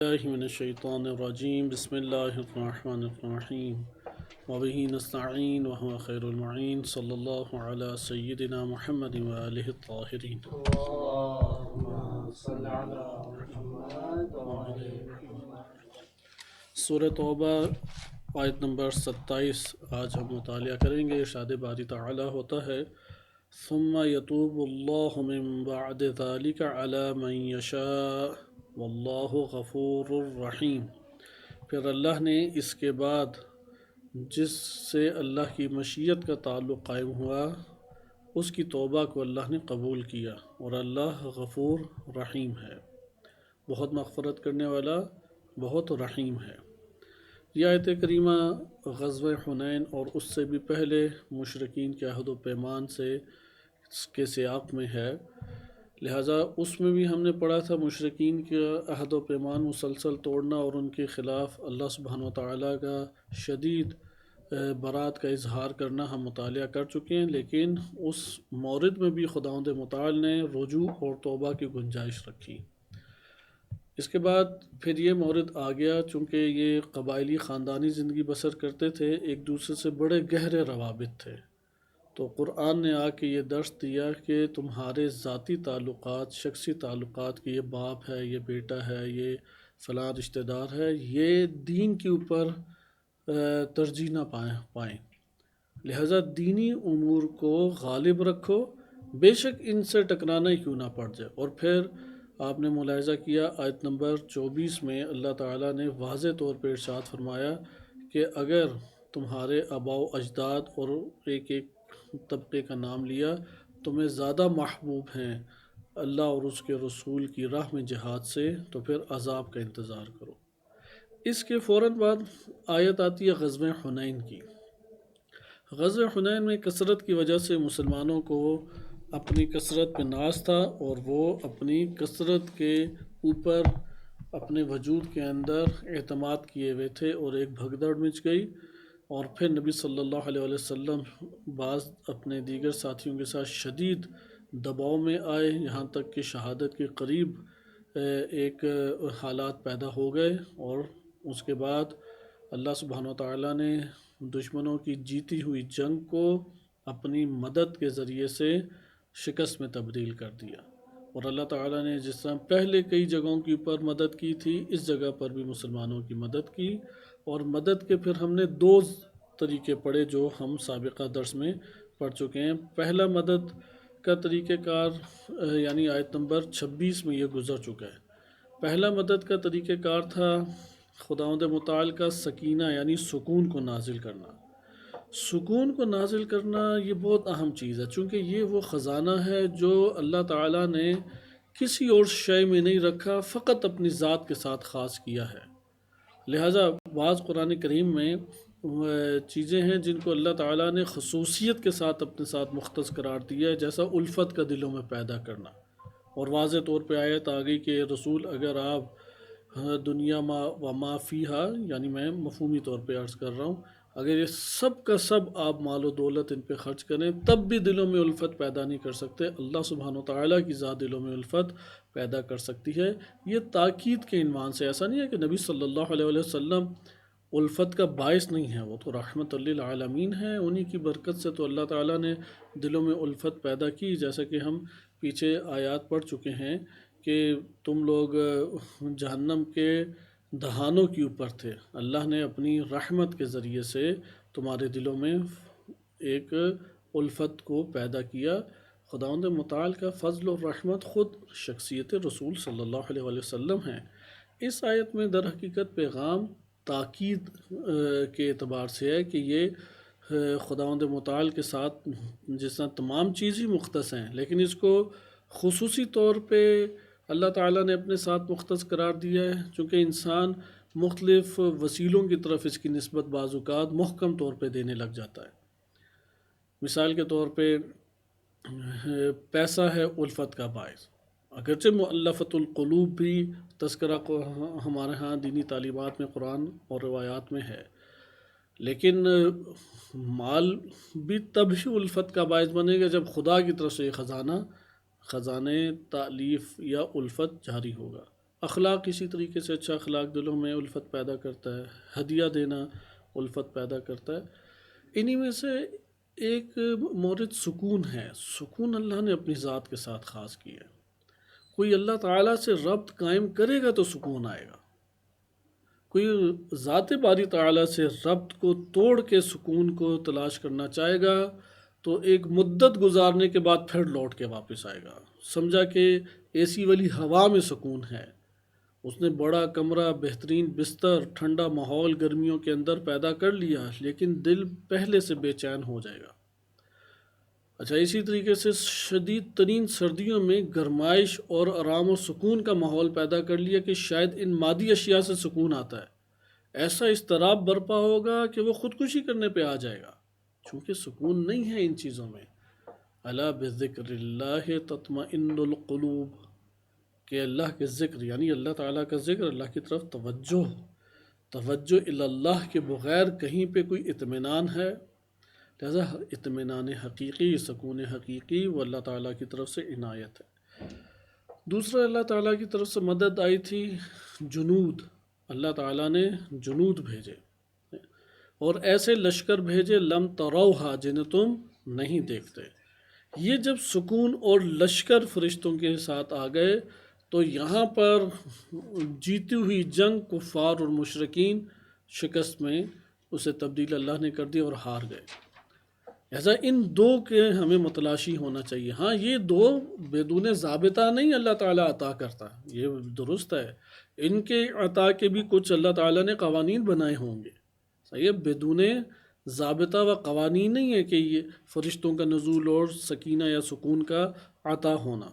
الله من الشيطان الرجيم بسم الله الرحمن الرحيم وبه نستعين وهو خير المعين صلى الله على سيدنا محمد وآله الطاهرين اللهم صل على محمد وعلى سورہ توبہ آیت نمبر 27 آج ہم مطالعہ کریں گے۔ ارشاد باری تعالی ہوتا ہے ثم يتوب الله من بعد ذلك على من يشاء واللہ غفور الرحیم۔ پھر اللہ نے اس کے بعد جس سے اللہ کی مشیت کا تعلق قائم ہوا اس کی توبہ کو اللہ نے قبول کیا، اور اللہ غفور رحیم ہے، بہت مغفرت کرنے والا، بہت رحیم ہے۔ یہ آیت کریمہ غزوہ حنین اور اس سے بھی پہلے مشرکین کے عہد و پیمان کے سیاق میں ہے، لہٰذا اس میں بھی ہم نے پڑھا تھا مشرکین کا عہد و پیمان مسلسل توڑنا اور ان کے خلاف اللہ سبحانہ وتعالیٰ کا شدید برات کا اظہار کرنا ہم مطالعہ کر چکے ہیں، لیکن اس مورد میں بھی خداوند متعال نے رجوع اور توبہ کی گنجائش رکھی۔ اس کے بعد پھر یہ مورد آ گیا، چونکہ یہ قبائلی خاندانی زندگی بسر کرتے تھے، ایک دوسرے سے بڑے گہرے روابط تھے، تو قرآن نے آ کے یہ درس دیا کہ تمہارے ذاتی تعلقات، شخصی تعلقات، کہ یہ باپ ہے، یہ بیٹا ہے، یہ فلاں رشتہ دار ہے، یہ دین کے اوپر ترجیح نہ پائیں، لہذا دینی امور کو غالب رکھو، بے شک ان سے ٹکرانا ہی کیوں نہ پڑ جائے۔ اور پھر آپ نے ملاحظہ کیا آیت نمبر 24 میں اللہ تعالیٰ نے واضح طور پہ ارشاد فرمایا کہ اگر تمہارے آباء و اجداد اور ایک طبقے کا نام لیا تمہیں زیادہ محبوب ہیں اللہ اور اس کے رسول کی راہ میں جہاد سے، تو پھر عذاب کا انتظار کرو۔ اس کے فوراً بعد آیت آتی ہے غزوہ حنین کی۔ غزوہ حنین میں کثرت کی وجہ سے مسلمانوں کو اپنی کثرت پہ ناز تھا، اور وہ اپنی کثرت کے اوپر اپنے وجود کے اندر اعتماد کیے ہوئے تھے، اور ایک بھگدڑ مچ گئی، اور پھر نبی صلی اللہ علیہ وسلم بعض اپنے دیگر ساتھیوں کے ساتھ شدید دباؤ میں آئے، یہاں تک کہ شہادت کے قریب ایک حالات پیدا ہو گئے، اور اس کے بعد اللہ سبحانہ وتعالیٰ نے دشمنوں کی جیتی ہوئی جنگ کو اپنی مدد کے ذریعے سے شکست میں تبدیل کر دیا، اور اللہ تعالیٰ نے جس طرح پہلے کئی جگہوں کے اوپر مدد کی تھی، اس جگہ پر بھی مسلمانوں کی مدد کی، اور مدد کے پھر ہم نے دو طریقے پڑھے جو ہم سابقہ درس میں پڑھ چکے ہیں۔ پہلا مدد کا طریقہ کار یعنی آیت نمبر 26 میں یہ گزر چکا ہے۔ پہلا مدد کا طریقہ کار تھا خداوند متعال کا سکینہ یعنی سکون کو نازل کرنا۔ سکون کو نازل کرنا یہ بہت اہم چیز ہے، چونکہ یہ وہ خزانہ ہے جو اللہ تعالیٰ نے کسی اور شے میں نہیں رکھا، فقط اپنی ذات کے ساتھ خاص کیا ہے۔ لہٰذا بعض قرآن کریم میں چیزیں ہیں جن کو اللہ تعالیٰ نے خصوصیت کے ساتھ اپنے ساتھ مختص قرار دیا ہے، جیسا الفت کا دلوں میں پیدا کرنا، اور واضح طور پہ آیت آ گئی کہ رسول اگر آپ دنیا و ما فیہا، یعنی میں مفہومی طور پہ عرض کر رہا ہوں، اگر یہ سب کا سب آپ مال و دولت ان پہ خرچ کریں تب بھی دلوں میں الفت پیدا نہیں کر سکتے، اللہ سبحانہ وتعالیٰ کی ذات دلوں میں الفت پیدا کر سکتی ہے۔ یہ تاکید کے عنوان سے، ایسا نہیں ہے کہ نبی صلی اللہ علیہ وسلم الفت کا باعث نہیں ہے، وہ تو رحمت للعالمین ہے، انہی کی برکت سے تو اللہ تعالیٰ نے دلوں میں الفت پیدا کی، جیسا کہ ہم پیچھے آیات پڑھ چکے ہیں کہ تم لوگ جہنم کے دہانوں کے اوپر تھے، اللہ نے اپنی رحمت کے ذریعے سے تمہارے دلوں میں ایک الفت کو پیدا کیا۔ خداوند متعال کا فضل و رحمت خود شخصیت رسول صلی اللہ علیہ وسلم ہے۔ اس آیت میں در حقیقت پیغام تاکید کے اعتبار سے ہے کہ یہ خداوند متعال کے ساتھ جس طرح تمام چیز ہی مختص ہیں، لیکن اس کو خصوصی طور پہ اللہ تعالیٰ نے اپنے ساتھ مختص قرار دیا ہے، چونکہ انسان مختلف وسیلوں کی طرف اس کی نسبت بعض اوقات محکم طور پہ دینے لگ جاتا ہے۔ مثال کے طور پہ پیسہ ہے الفت کا باعث، اگرچہ مؤلفۃ القلوب بھی تذکرہ ہمارے ہاں دینی تعلیمات میں قرآن اور روایات میں ہے، لیکن مال بھی تب ہی الفت کا باعث بنے گا جب خدا کی طرف سے یہ خزانہ تالیف یا الفت جاری ہوگا۔ اخلاق اسی طریقے سے اچھا اخلاق دلوں میں الفت پیدا کرتا ہے، ہدیہ دینا الفت پیدا کرتا ہے۔ انہی میں سے ایک مورد سکون ہے۔ سکون اللہ نے اپنی ذات کے ساتھ خاص کیا ہے۔ کوئی اللہ تعالیٰ سے ربط قائم کرے گا تو سکون آئے گا، کوئی ذات باری تعالیٰ سے ربط کو توڑ کے سکون کو تلاش کرنا چاہے گا تو ایک مدت گزارنے کے بعد پھر لوٹ کے واپس آئے گا، سمجھا کہ اے سی والی ہوا میں سکون ہے، اس نے بڑا کمرہ، بہترین بستر، ٹھنڈا ماحول گرمیوں کے اندر پیدا کر لیا، لیکن دل پہلے سے بے چین ہو جائے گا۔ اچھا، اسی طریقے سے شدید ترین سردیوں میں گرمائش اور آرام و سکون کا ماحول پیدا کر لیا کہ شاید ان مادی اشیاء سے سکون آتا ہے، ایسا اضطراب برپا ہوگا کہ وہ خودکشی کرنے پہ آ جائے گا، چونکہ سکون نہیں ہے ان چیزوں میں۔ الا بذکر اللہ تطمئن القلوب، کہ اللہ کے ذکر یعنی اللہ تعالیٰ کا ذکر، اللہ کی طرف توجہ اللہ کے بغیر کہیں پہ کوئی اطمینان ہے؟ لہذا اطمینان حقیقی، سکون حقیقی وہ اللہ تعالیٰ کی طرف سے عنایت ہے۔ دوسرا، اللہ تعالیٰ کی طرف سے مدد آئی تھی جنود، اللہ تعالیٰ نے جنود بھیجے اور ایسے لشکر بھیجے لم تروہا، جنہیں تم نہیں دیکھتے۔ یہ جب سکون اور لشکر فرشتوں کے ساتھ آ گئے تو یہاں پر جیتی ہوئی جنگ کفار اور مشرکین شکست میں اسے تبدیل اللہ نے کر دی اور ہار گئے۔ ایسا ان دو کے ہمیں متلاشی ہونا چاہیے۔ ہاں، یہ دو بدون ضابطہ نہیں اللہ تعالیٰ عطا کرتا، یہ درست ہے، ان کے عطا کے بھی کچھ اللہ تعالیٰ نے قوانین بنائے ہوں گے، صحیح ہے، بدون ضابطہ و قوانین نہیں ہے کہ یہ فرشتوں کا نزول اور سکینہ یا سکون کا عطا ہونا۔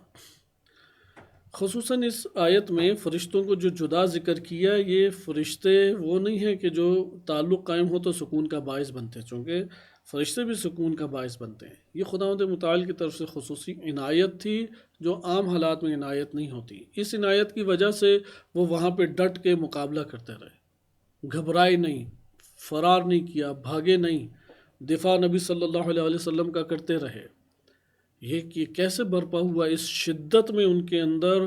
خصوصاً اس آیت میں فرشتوں کو جو جدا ذکر کیا، یہ فرشتے وہ نہیں ہیں کہ جو تعلق قائم ہو تو سکون کا باعث بنتے ہیں، چونکہ فرشتے بھی سکون کا باعث بنتے ہیں۔ یہ خداوند متعال کی طرف سے خصوصی عنایت تھی جو عام حالات میں عنایت نہیں ہوتی۔ اس عنایت کی وجہ سے وہ وہاں پہ ڈٹ کے مقابلہ کرتے رہے، گھبرائے نہیں، فرار نہیں کیا، بھاگے نہیں، دفاع نبی صلی اللہ علیہ وسلم کا کرتے رہے۔ یہ کیسے برپا ہوا؟ اس شدت میں ان کے اندر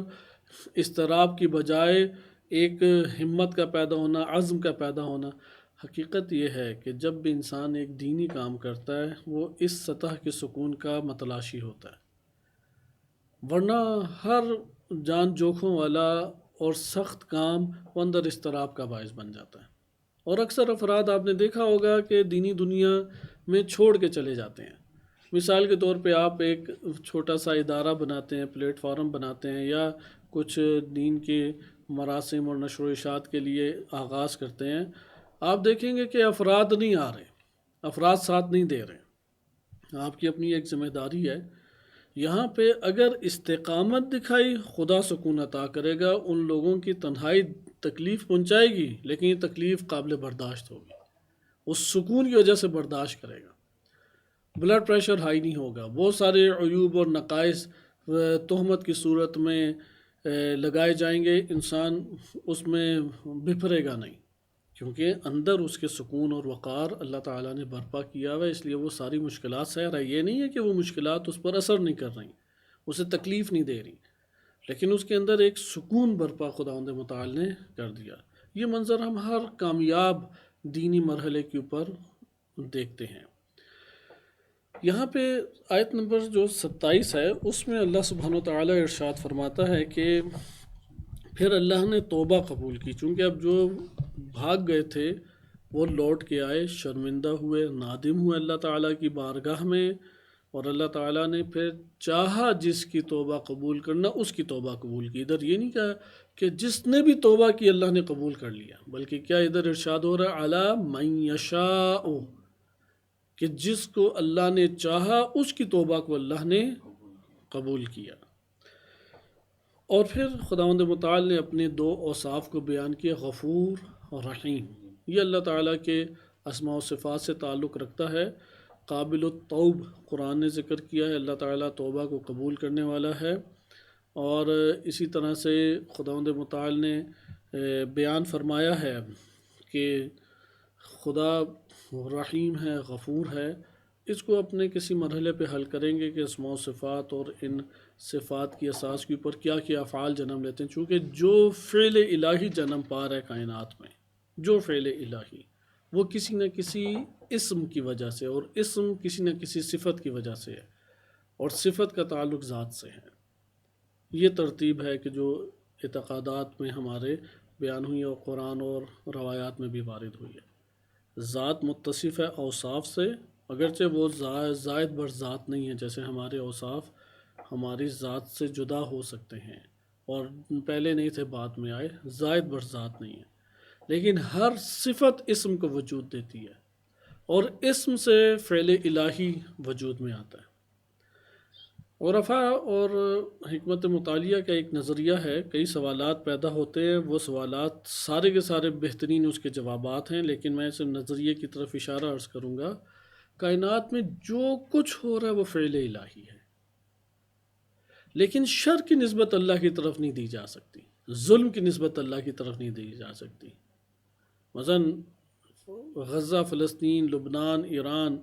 اضطراب کی بجائے ایک ہمت کا پیدا ہونا، عزم کا پیدا ہونا۔ حقیقت یہ ہے کہ جب بھی انسان ایک دینی کام کرتا ہے وہ اس سطح کے سکون کا متلاشی ہوتا ہے، ورنہ ہر جان جوکھوں والا اور سخت کام وہ اندر اضطراب کا باعث بن جاتا ہے۔ اور اکثر افراد آپ نے دیکھا ہوگا کہ دینی دنیا میں چھوڑ کے چلے جاتے ہیں۔ مثال کے طور پہ آپ ایک چھوٹا سا ادارہ بناتے ہیں، پلیٹ فارم بناتے ہیں، یا کچھ دین کے مراسم اور نشر و اشاعت کے لیے آغاز کرتے ہیں، آپ دیکھیں گے کہ افراد نہیں آ رہے، افراد ساتھ نہیں دے رہے۔ آپ کی اپنی ایک ذمہ داری ہے، یہاں پہ اگر استقامت دکھائی خدا سکون عطا کرے گا۔ ان لوگوں کی تنہائی تکلیف پہنچائے گی لیکن یہ تکلیف قابل برداشت ہوگی، اس سکون کی وجہ سے برداشت کرے گا، بلڈ پریشر ہائی نہیں ہوگا، بہت سارے عیوب اور نقائص تہمت کی صورت میں لگائے جائیں گے، انسان اس میں بپھرے گا نہیں، کیونکہ اندر اس کے سکون اور وقار اللہ تعالیٰ نے برپا کیا ہوا ہے، اس لیے وہ ساری مشکلات سہ رہا ہے۔ یہ نہیں ہے کہ وہ مشکلات اس پر اثر نہیں کر رہی، اسے تکلیف نہیں دے رہی، لیکن اس کے اندر ایک سکون برپا خداوند متعال نے کر دیا۔ یہ منظر ہم ہر کامیاب دینی مرحلے کے اوپر دیکھتے ہیں۔ یہاں پہ آیت نمبر جو 27 ہے اس میں اللہ سبحانہ وتعالی ارشاد فرماتا ہے کہ پھر اللہ نے توبہ قبول کی، چونکہ اب جو بھاگ گئے تھے وہ لوٹ کے آئے، شرمندہ ہوئے، نادم ہوئے اللہ تعالیٰ کی بارگاہ میں، اور اللہ تعالیٰ نے پھر چاہا جس کی توبہ قبول کرنا اس کی توبہ قبول کی۔ ادھر یہ نہیں کہا کہ جس نے بھی توبہ کی اللہ نے قبول کر لیا، بلکہ کیا ادھر ارشاد ہو رہا ہے علی من یشاء، کہ جس کو اللہ نے چاہا اس کی توبہ کو اللہ نے قبول کیا۔ اور پھر خداوند متعال نے اپنے دو اوصاف کو بیان کیا، غفور اور رحیم۔ یہ اللہ تعالیٰ کے اسماء و صفات سے تعلق رکھتا ہے۔ قابل التوب قرآن نے ذکر کیا ہے، اللہ تعالیٰ توبہ کو قبول کرنے والا ہے۔ اور اسی طرح سے خداوند متعال نے بیان فرمایا ہے کہ خدا رحیم ہے، غفور ہے۔ اس کو اپنے کسی مرحلے پہ حل کریں گے کہ اسماء و صفات اور ان صفات کی اساس کے اوپر کیا کیا افعال جنم لیتے ہیں، چونکہ جو فعل الہی جنم پا رہا ہے کائنات میں، جو فعل الہی وہ کسی نہ کسی اسم کی وجہ سے، اور اسم کسی نہ کسی صفت کی وجہ سے ہے، اور صفت کا تعلق ذات سے ہے۔ یہ ترتیب ہے کہ جو اعتقادات میں ہمارے بیان ہوئی اور قرآن اور روایات میں بھی وارد ہوئی ہے۔ ذات متصف ہے اوصاف سے، اگرچہ وہ زائد بر ذات نہیں ہے، جیسے ہمارے اوصاف ہماری ذات سے جدا ہو سکتے ہیں اور پہلے نہیں تھے بعد میں آئے، زائد بر ذات نہیں ہے، لیکن ہر صفت اسم کو وجود دیتی ہے، اور اسم سے فعل الہی وجود میں آتا ہے۔ عرفا اور حکمت مطالعہ کا ایک نظریہ ہے، کئی سوالات پیدا ہوتے ہیں، وہ سوالات سارے کے سارے بہترین اس کے جوابات ہیں، لیکن میں اس نظریے کی طرف اشارہ عرض کروں گا۔ کائنات میں جو کچھ ہو رہا ہے وہ فعل الہی ہے، لیکن شر کی نسبت اللہ کی طرف نہیں دی جا سکتی، ظلم کی نسبت اللہ کی طرف نہیں دی جا سکتی۔ مثلا غزہ، فلسطین، لبنان، ایران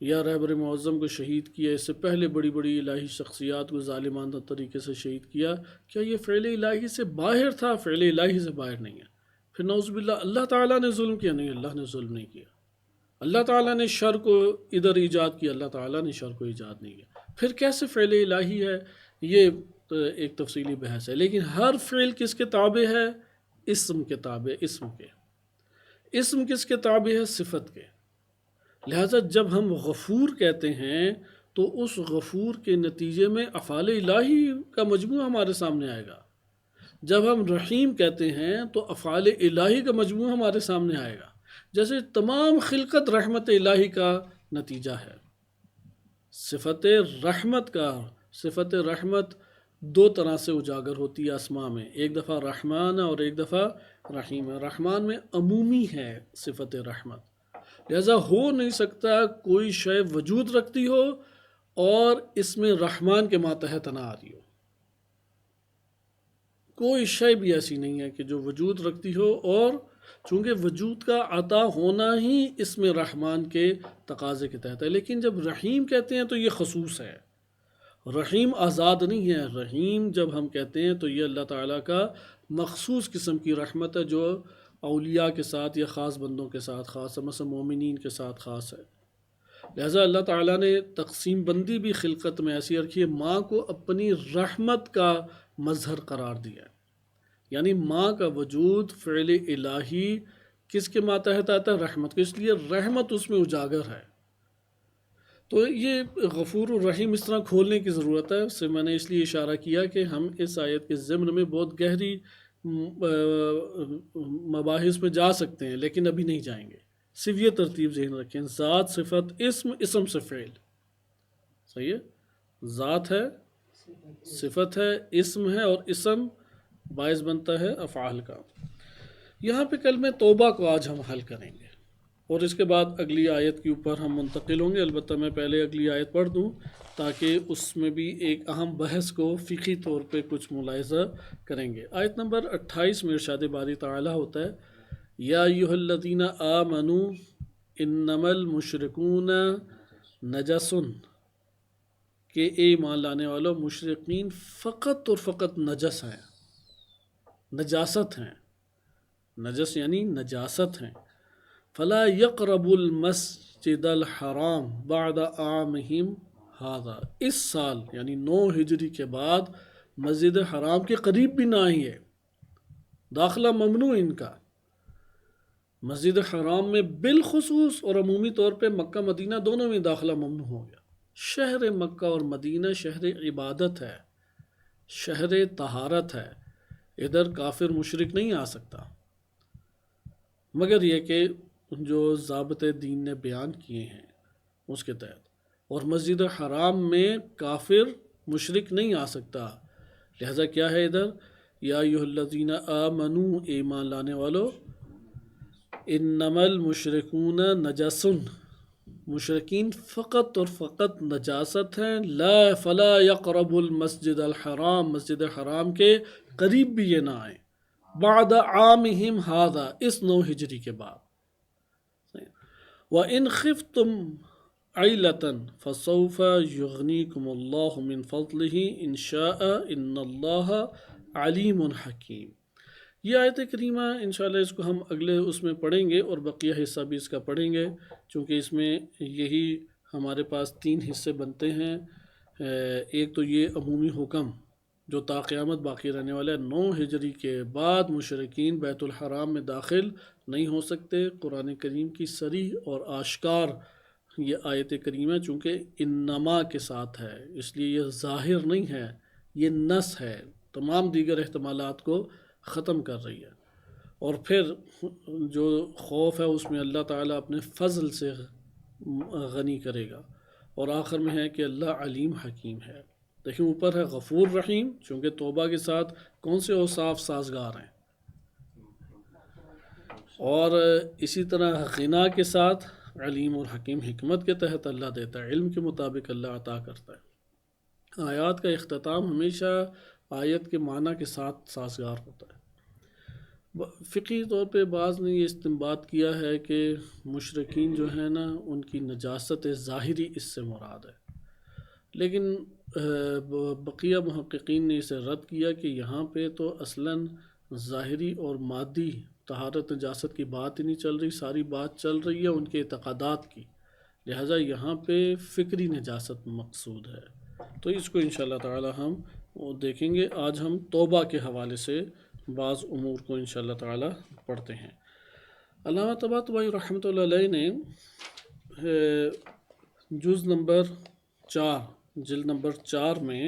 یا رہبر معظم کو شہید کیا، اس سے پہلے بڑی بڑی الہی شخصیات کو ظالمانہ طریقے سے شہید کیا، کیا یہ فعل الہی سے باہر تھا؟ فعل الہی سے باہر نہیں ہے۔ پھر نعوذ باللہ اللہ تعالیٰ نے ظلم کیا؟ نہیں، اللہ نے ظلم نہیں کیا۔ اللہ تعالیٰ نے شر کو ادھر ایجاد کیا؟ اللہ تعالیٰ نے شر کو ایجاد نہیں کیا۔ پھر کیسے فعل الہی ہے؟ یہ ایک تفصیلی بحث ہے، لیکن ہر فعل کس کے تابع ہے؟ اسم کے تابع، اسم کے۔ اسم کس کے تابع ہے؟ صفت کے۔ لہٰذا جب ہم غفور کہتے ہیں تو اس غفور کے نتیجے میں افعال الہی کا مجموعہ ہمارے سامنے آئے گا۔ جب ہم رحیم کہتے ہیں تو افعال الہی کا مجموعہ ہمارے سامنے آئے گا، جیسے تمام خلقت رحمت الہی کا نتیجہ ہے۔ صفت صفت رحمت دو طرح سے اجاگر ہوتی ہے اسماء میں، ایک دفعہ رحمان ہے اور ایک دفعہ رحیم ہے۔ رحمان میں عمومی ہے صفت رحمت، لہذا ہو نہیں سکتا کوئی شے وجود رکھتی ہو اور اس میں رحمان کے ماتحت نہ آ رہی ہو۔ کوئی شے بھی ایسی نہیں ہے کہ جو وجود رکھتی ہو، اور چونکہ وجود کا عطا ہونا ہی اس میں رحمان کے تقاضے کے تحت ہے۔ لیکن جب رحیم کہتے ہیں تو یہ خصوص ہے، رحیم آزاد نہیں ہے۔ رحیم جب ہم کہتے ہیں تو یہ اللہ تعالیٰ کا مخصوص قسم کی رحمت ہے، جو اولیاء کے ساتھ یا خاص بندوں کے ساتھ خاص ہے، مثلا مومنین کے ساتھ خاص ہے۔ لہٰذا اللہ تعالیٰ نے تقسیم بندی بھی خلقت میں ایسی رکھی ہے، ماں کو اپنی رحمت کا مظہر قرار دیا ہے، یعنی ماں کا وجود فعل الہی کس کے ماتحت آتا ہے؟ رحمت کے، اس لیے رحمت اس میں اجاگر ہے۔ تو یہ غفور الرحیم اس طرح کھولنے کی ضرورت ہے، اس سے میں نے اس لیے اشارہ کیا کہ ہم اس آیت کے ضمن میں بہت گہری مباحث میں جا سکتے ہیں، لیکن ابھی نہیں جائیں گے۔ صرف یہ ترتیب ذہن رکھیں، ذات، صفت، اسم، اسم سے فعل۔ صحیح ہے؟ ذات ہے، صفت ہے، اسم ہے، اور اسم باعث بنتا ہے افعال کا۔ یہاں پہ کلمہ توبہ کو آج ہم حل کریں گے، اور اس کے بعد اگلی آیت کے اوپر ہم منتقل ہوں گے۔ البتہ میں پہلے اگلی آیت پڑھ دوں تاکہ اس میں بھی ایک اہم بحث کو فقہی طور پہ کچھ ملاحظہ کریں گے۔ آیت نمبر 28 میں ارشاد باری تعالیٰ ہوتا ہے، یا ایھا الذین آمنوا انما المشرکون نجس، کہ اے ایمان لانے والوں، مشرکین فقط اور فقط نجس ہیں، نجاست ہیں، نجس یعنی نجاست ہیں۔ فلا يقربوا المسجد الحرام بعد عامهم هذا، اس سال یعنی 9 ہجری کے بعد مسجد حرام کے قریب بھی نہ آئی ہے، داخلہ ممنوع ان کا۔ مسجد حرام میں بالخصوص اور عمومی طور پہ مکہ مدینہ دونوں میں داخلہ ممنوع ہو گیا۔ شہر مکہ اور مدینہ شہر عبادت ہے، شہر طہارت ہے، ادھر کافر مشرک نہیں آ سکتا، مگر یہ کہ جو ضابطے دین نے بیان کیے ہیں اس کے تحت۔ اور مسجد حرام میں کافر مشرک نہیں آ سکتا، لہذا کیا ہے ادھر، یا ایھا الذین آمنوا، ایمان لانے والو، انما المشرکون نجس، مشرکین فقط اور فقط نجاست ہیں، فلا یقربوا المسجد الحرام، مسجد حرام کے قریب بھی یہ نہ آئیں، بعد عامہم ھذا، اس 9 ہجری کے بعد۔ وَإِنْ خِفْتُمْ عیلتن فسوف یغنیکم اللہ من فضلہ ان شاء ان اللہ علیم حکیم۔ یہ آیت کریمہ انشاءاللہ اس کو ہم اگلے اس میں پڑھیں گے اور بقیہ حصہ بھی اس کا پڑھیں گے، چونکہ اس میں یہی ہمارے پاس 3 حصے بنتے ہیں۔ ایک تو یہ عمومی حکم جو تا قیامت باقی رہنے والا ہے، 9 ہجری کے بعد مشرکین بیت الحرام میں داخل نہیں ہو سکتے۔ قرآن کریم کی صریح اور آشکار یہ آیت کریمہ چونکہ انما کے ساتھ ہے، اس لیے یہ ظاہر نہیں ہے، یہ نص ہے، تمام دیگر احتمالات کو ختم کر رہی ہے۔ اور پھر جو خوف ہے اس میں اللہ تعالیٰ اپنے فضل سے غنی کرے گا، اور آخر میں ہے کہ اللہ علیم حکیم ہے۔ دیکھیں اوپر ہے غفور رحیم، چونکہ توبہ کے ساتھ کون سے اوصاف سازگار ہیں، اور اسی طرح غنا کے ساتھ علیم اور حکیم، حکمت کے تحت اللہ دیتا ہے، علم کے مطابق اللہ عطا کرتا ہے۔ آیات کا اختتام ہمیشہ آیت کے معنی کے ساتھ سازگار ہوتا ہے۔ فقہی طور پہ بعض نے یہ استنباط کیا ہے کہ مشرکین جو ہیں نا ان کی نجاست ظاہری اس سے مراد ہے، لیکن بقیہ محققین نے اسے رد کیا کہ یہاں پہ تو اصلاً ظاہری اور مادی طہارت نجاست کی بات ہی نہیں چل رہی، ساری بات چل رہی ہے ان کے اعتقادات کی، لہٰذا یہاں پہ فکری نجاست مقصود ہے۔ تو اس کو انشاءاللہ تعالی ہم دیکھیں گے۔ آج ہم توبہ کے حوالے سے بعض امور کو انشاءاللہ تعالی پڑھتے ہیں۔ علامہ طباطبائی رحمۃ اللہ علیہ نے جز نمبر 4 جلد نمبر 4 میں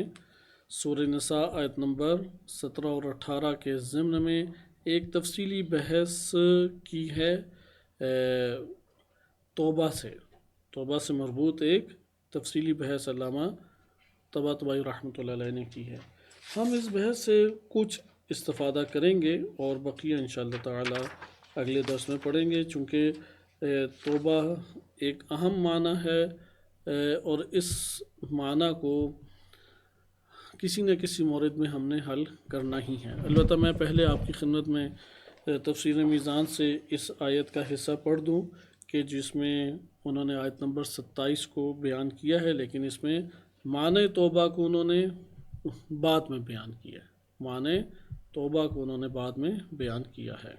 سورہ نساء آیت نمبر 17 اور 18 کے ضمن میں ایک تفصیلی بحث کی ہے، توبہ سے مربوط ایک تفصیلی بحث علامہ طباطبائی رحمۃ اللہ علیہ نے کی ہے۔ ہم اس بحث سے کچھ استفادہ کریں گے اور بقیہ انشاءاللہ تعالی اگلے درس میں پڑھیں گے، چونکہ توبہ ایک اہم معنی ہے اور اس معنی کو کسی نہ کسی مورد میں ہم نے حل کرنا ہی ہے۔ البتہ میں پہلے آپ کی خدمت میں تفسیر میزان سے اس آیت کا حصہ پڑھ دوں کہ جس میں انہوں نے آیت نمبر 27 کو بیان کیا ہے، لیکن اس میں معنی توبہ کو انہوں نے بعد میں بیان کیا ہے، معنی توبہ کو انہوں نے بعد میں بیان کیا ہے۔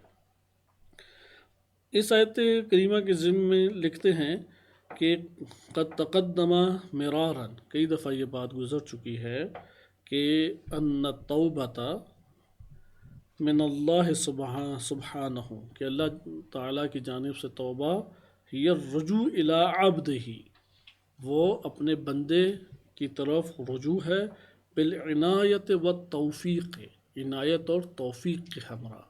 اس آیت کریمہ کے ضمن میں لکھتے ہیں کہ قد تقدم مرارا، کئی دفعہ یہ بات گزر چکی ہے کہ ان التوبۃ من اللہ سبحانہ، کہ اللہ تعالیٰ کی جانب سے توبہ ہی الرجوع الی عبدہ، وہ اپنے بندے کی طرف رجوع ہے، بالعنایت والتوفیق، عنایت اور توفیق کے ہمراہ۔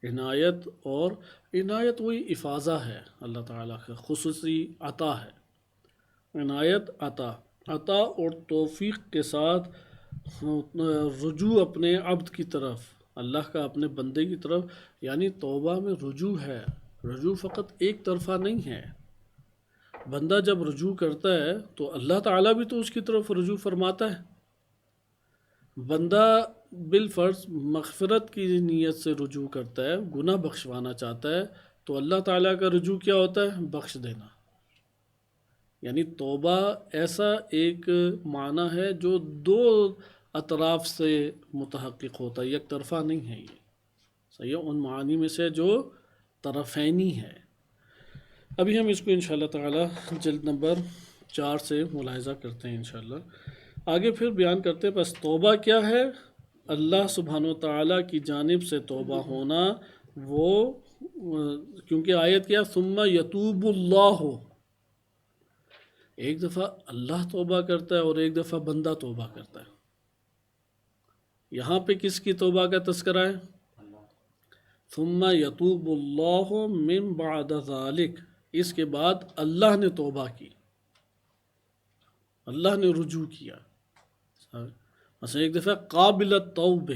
عنایت وہی افاضہ ہے، اللہ تعالیٰ کا خصوصی عطا ہے، عنایت عطا اور توفیق کے ساتھ رجوع اپنے عبد کی طرف، اللہ کا اپنے بندے کی طرف، یعنی توبہ میں رجوع ہے، رجوع فقط ایک طرفہ نہیں ہے۔ بندہ جب رجوع کرتا ہے تو اللہ تعالیٰ بھی تو اس کی طرف رجوع فرماتا ہے۔ بندہ بالفرض مغفرت کی نیت سے رجوع کرتا ہے، گناہ بخشوانا چاہتا ہے، تو اللہ تعالیٰ کا رجوع کیا ہوتا ہے؟ بخش دینا۔ یعنی توبہ ایسا ایک معنی ہے جو 2 اطراف سے متحقق ہوتا ہے، یک طرفہ نہیں ہے۔ یہ صحیح ہے، ان معانی میں سے جو طرفینی ہے۔ ابھی ہم اس کو انشاءاللہ تعالی جلد نمبر 4 سے ملاحظہ کرتے ہیں انشاءاللہ۔ آگے پھر بیان کرتے ہیں بس توبہ کیا ہے؟ اللہ سبحانہ وتعالیٰ کی جانب سے توبہ ہونا، وہ کیونکہ آیت کیا ثم یتوب اللہ، ایک دفعہ اللہ توبہ کرتا ہے اور ایک دفعہ بندہ توبہ کرتا ہے۔ یہاں پہ کس کی توبہ کا تذکرہ ہے؟ ثم یتوب اللہ من بعد ذلک، اس کے بعد اللہ نے توبہ کی، اللہ نے رجوع کیا۔ مثلا ایک دفعہ قابل التوب،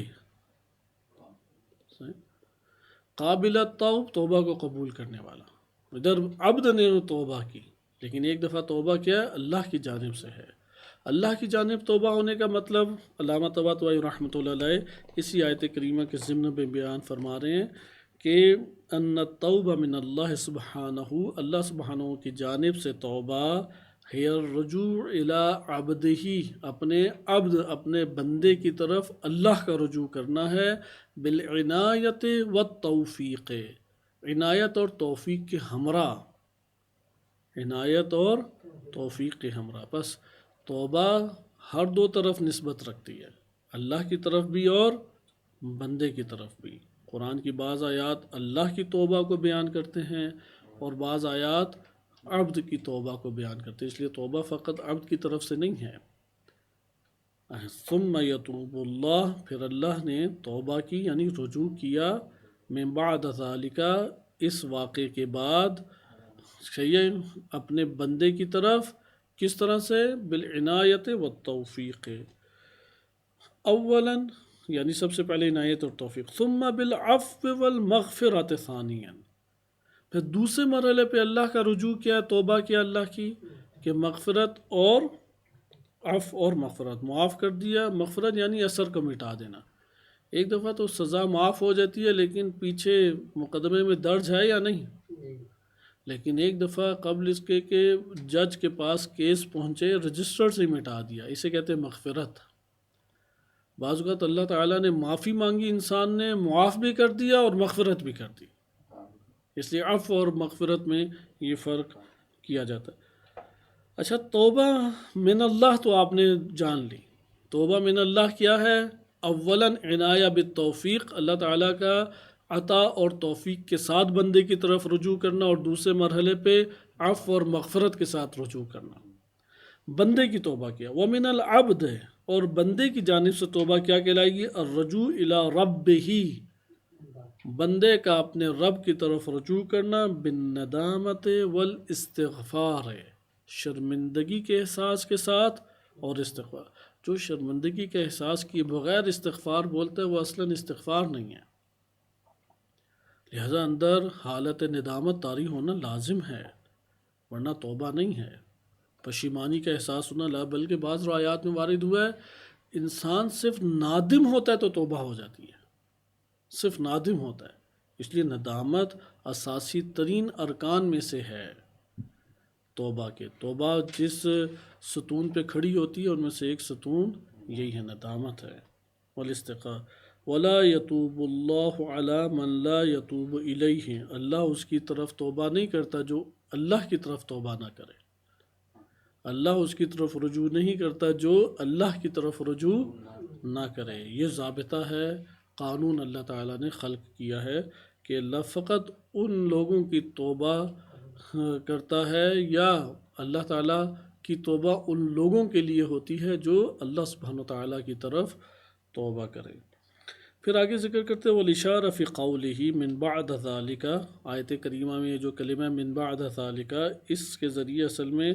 قابل التوب توبہ کو قبول کرنے والا، ادھر عبد نے توبہ کی، لیکن ایک دفعہ توبہ کیا اللہ کی جانب سے ہے۔ اللہ کی جانب توبہ ہونے کا مطلب علامہ طباطبائی رحمۃ اللہ علیہ اسی آیت کریمہ کے ضمن میں بیان فرما رہے ہیں کہ ان التوبہ من اللہ سبحانہ، اللہ سبحانہ کی جانب سے توبہ ہے الرجوع الی عبدہ، اپنے عبد اپنے بندے کی طرف اللہ کا رجوع کرنا ہے، بالعنایت والتوفیق، عنایت اور توفیق کے ہمراہ، عنایت اور توفیق کے ہمراہ۔ بس توبہ ہر دو طرف نسبت رکھتی ہے، اللہ کی طرف بھی اور بندے کی طرف بھی۔ قرآن کی بعض آیات اللہ کی توبہ کو بیان کرتے ہیں اور بعض آیات عبد کی توبہ کو بیان کرتے ہیں، اس لیے توبہ فقط عبد کی طرف سے نہیں ہے۔ ثم یتوب اللہ، پھر اللہ نے توبہ کی یعنی رجوع کیا، من بعد ذالک، اس واقعے کے بعد، اپنے بندے کی طرف، کس طرح سے؟ بالعنایت والتوفیق، اولاً یعنی سب سے پہلے عنایت اور توفیق، ثم بالعفو والمغفرۃ ثانیاً، پھر دوسرے مرحلے پہ اللہ کا رجوع کیا، توبہ کیا اللہ کی کہ مغفرت اور عفو اور مغفرت، معاف کر دیا، مغفرت یعنی اثر کو مٹا دینا۔ ایک دفعہ تو سزا معاف ہو جاتی ہے لیکن پیچھے مقدمے میں درج ہے یا نہیں، لیکن ایک دفعہ قبل اس کے کہ جج کے پاس کیس پہنچے رجسٹر سے مٹا دیا، اسے کہتے ہیں مغفرت۔ بعض اوقات اللہ تعالیٰ نے معافی مانگی، انسان نے معاف بھی کر دیا اور مغفرت بھی کر دی، اس لیے عفو اور مغفرت میں یہ فرق کیا جاتا ہے۔ اچھا، توبہ من اللہ تو آپ نے جان لی، توبہ من اللہ کیا ہے؟ اولاً عنایہ بالتوفیق، اللہ تعالیٰ کا عطا اور توفیق کے ساتھ بندے کی طرف رجوع کرنا، اور دوسرے مرحلے پہ عفو اور مغفرت کے ساتھ رجوع کرنا، بندے کی توبہ کیا۔ ومن العبد، اور بندے کی جانب سے توبہ کیا کہلائے گی؟ الرجوع الی ربہ، بندے کا اپنے رب کی طرف رجوع کرنا، بالندامت والاستغفار، شرمندگی کے احساس کے ساتھ اور استغفار۔ جو شرمندگی کے احساس کیے بغیر استغفار بولتا ہے وہ اصلاً استغفار نہیں ہے، لہذا اندر حالت ندامت طاری ہونا لازم ہے، ورنہ توبہ نہیں ہے۔ پشیمانی کا احساس ہونا لا، بلکہ بعض روایات میں وارد ہوا ہے انسان صرف نادم ہوتا ہے تو توبہ ہو جاتی ہے، صرف نادم ہوتا ہے، اس لیے ندامت اساسی ترین ارکان میں سے ہے توبہ کے۔ توبہ جس ستون پہ کھڑی ہوتی ہے ان میں سے ایک ستون یہی ہے، ندامت ہے۔ والاستغفار، ولا یتوب اللہ علی من لا یتوب الیہ، اللہ اس کی طرف توبہ نہیں کرتا جو اللہ کی طرف توبہ نہ کرے، اللہ اس کی طرف رجوع نہیں کرتا جو اللہ کی طرف رجوع نہ کرے۔ یہ ضابطہ ہے، قانون اللہ تعالیٰ نے خلق کیا ہے کہ اللہ فقط ان لوگوں کی توبہ کرتا ہے، یا اللہ تعالیٰ کی توبہ ان لوگوں کے لیے ہوتی ہے جو اللہ سبحانہ وتعالیٰ کی طرف توبہ کرے۔ پھر آگے ذکر کرتے ہیں والاشارہ فی قولہ من بعد ذالک، آیت کریمہ میں جو کلمہ من بعد ذالک، اس کے ذریعے اصل میں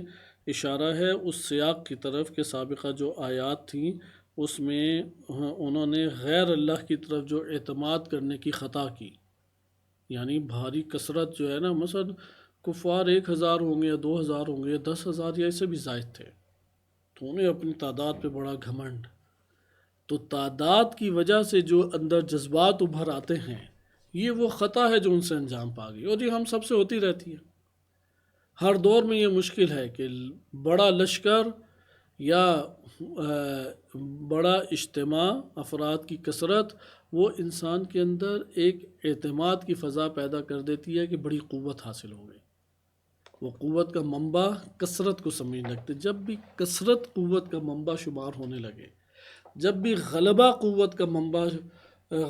اشارہ ہے اس سیاق کی طرف کہ سابقہ جو آیات تھیں اس میں انہوں نے غیر اللہ کی طرف جو اعتماد کرنے کی خطا کی، یعنی بھاری کثرت جو ہے نا، مثلا کفار 1000 ہوں گے یا 2000 ہوں گے یا 10,000 یا اس سے بھی زائد تھے، تو انہیں اپنی تعداد پہ بڑا گھمنڈ، تو تعداد کی وجہ سے جو اندر جذبات ابھر آتے ہیں یہ وہ خطا ہے جو ان سے انجام پا گئی، اور یہ ہم سب سے ہوتی رہتی ہے۔ ہر دور میں یہ مشکل ہے کہ بڑا لشکر یا بڑا اجتماع، افراد کی کثرت، وہ انسان کے اندر ایک اعتماد کی فضا پیدا کر دیتی ہے کہ بڑی قوت حاصل ہو گئی، وہ قوت کا منبع کثرت کو سمجھنے لگتے۔ جب بھی کثرت قوت کا منبع شمار ہونے لگے، جب بھی غلبہ قوت کا منبع،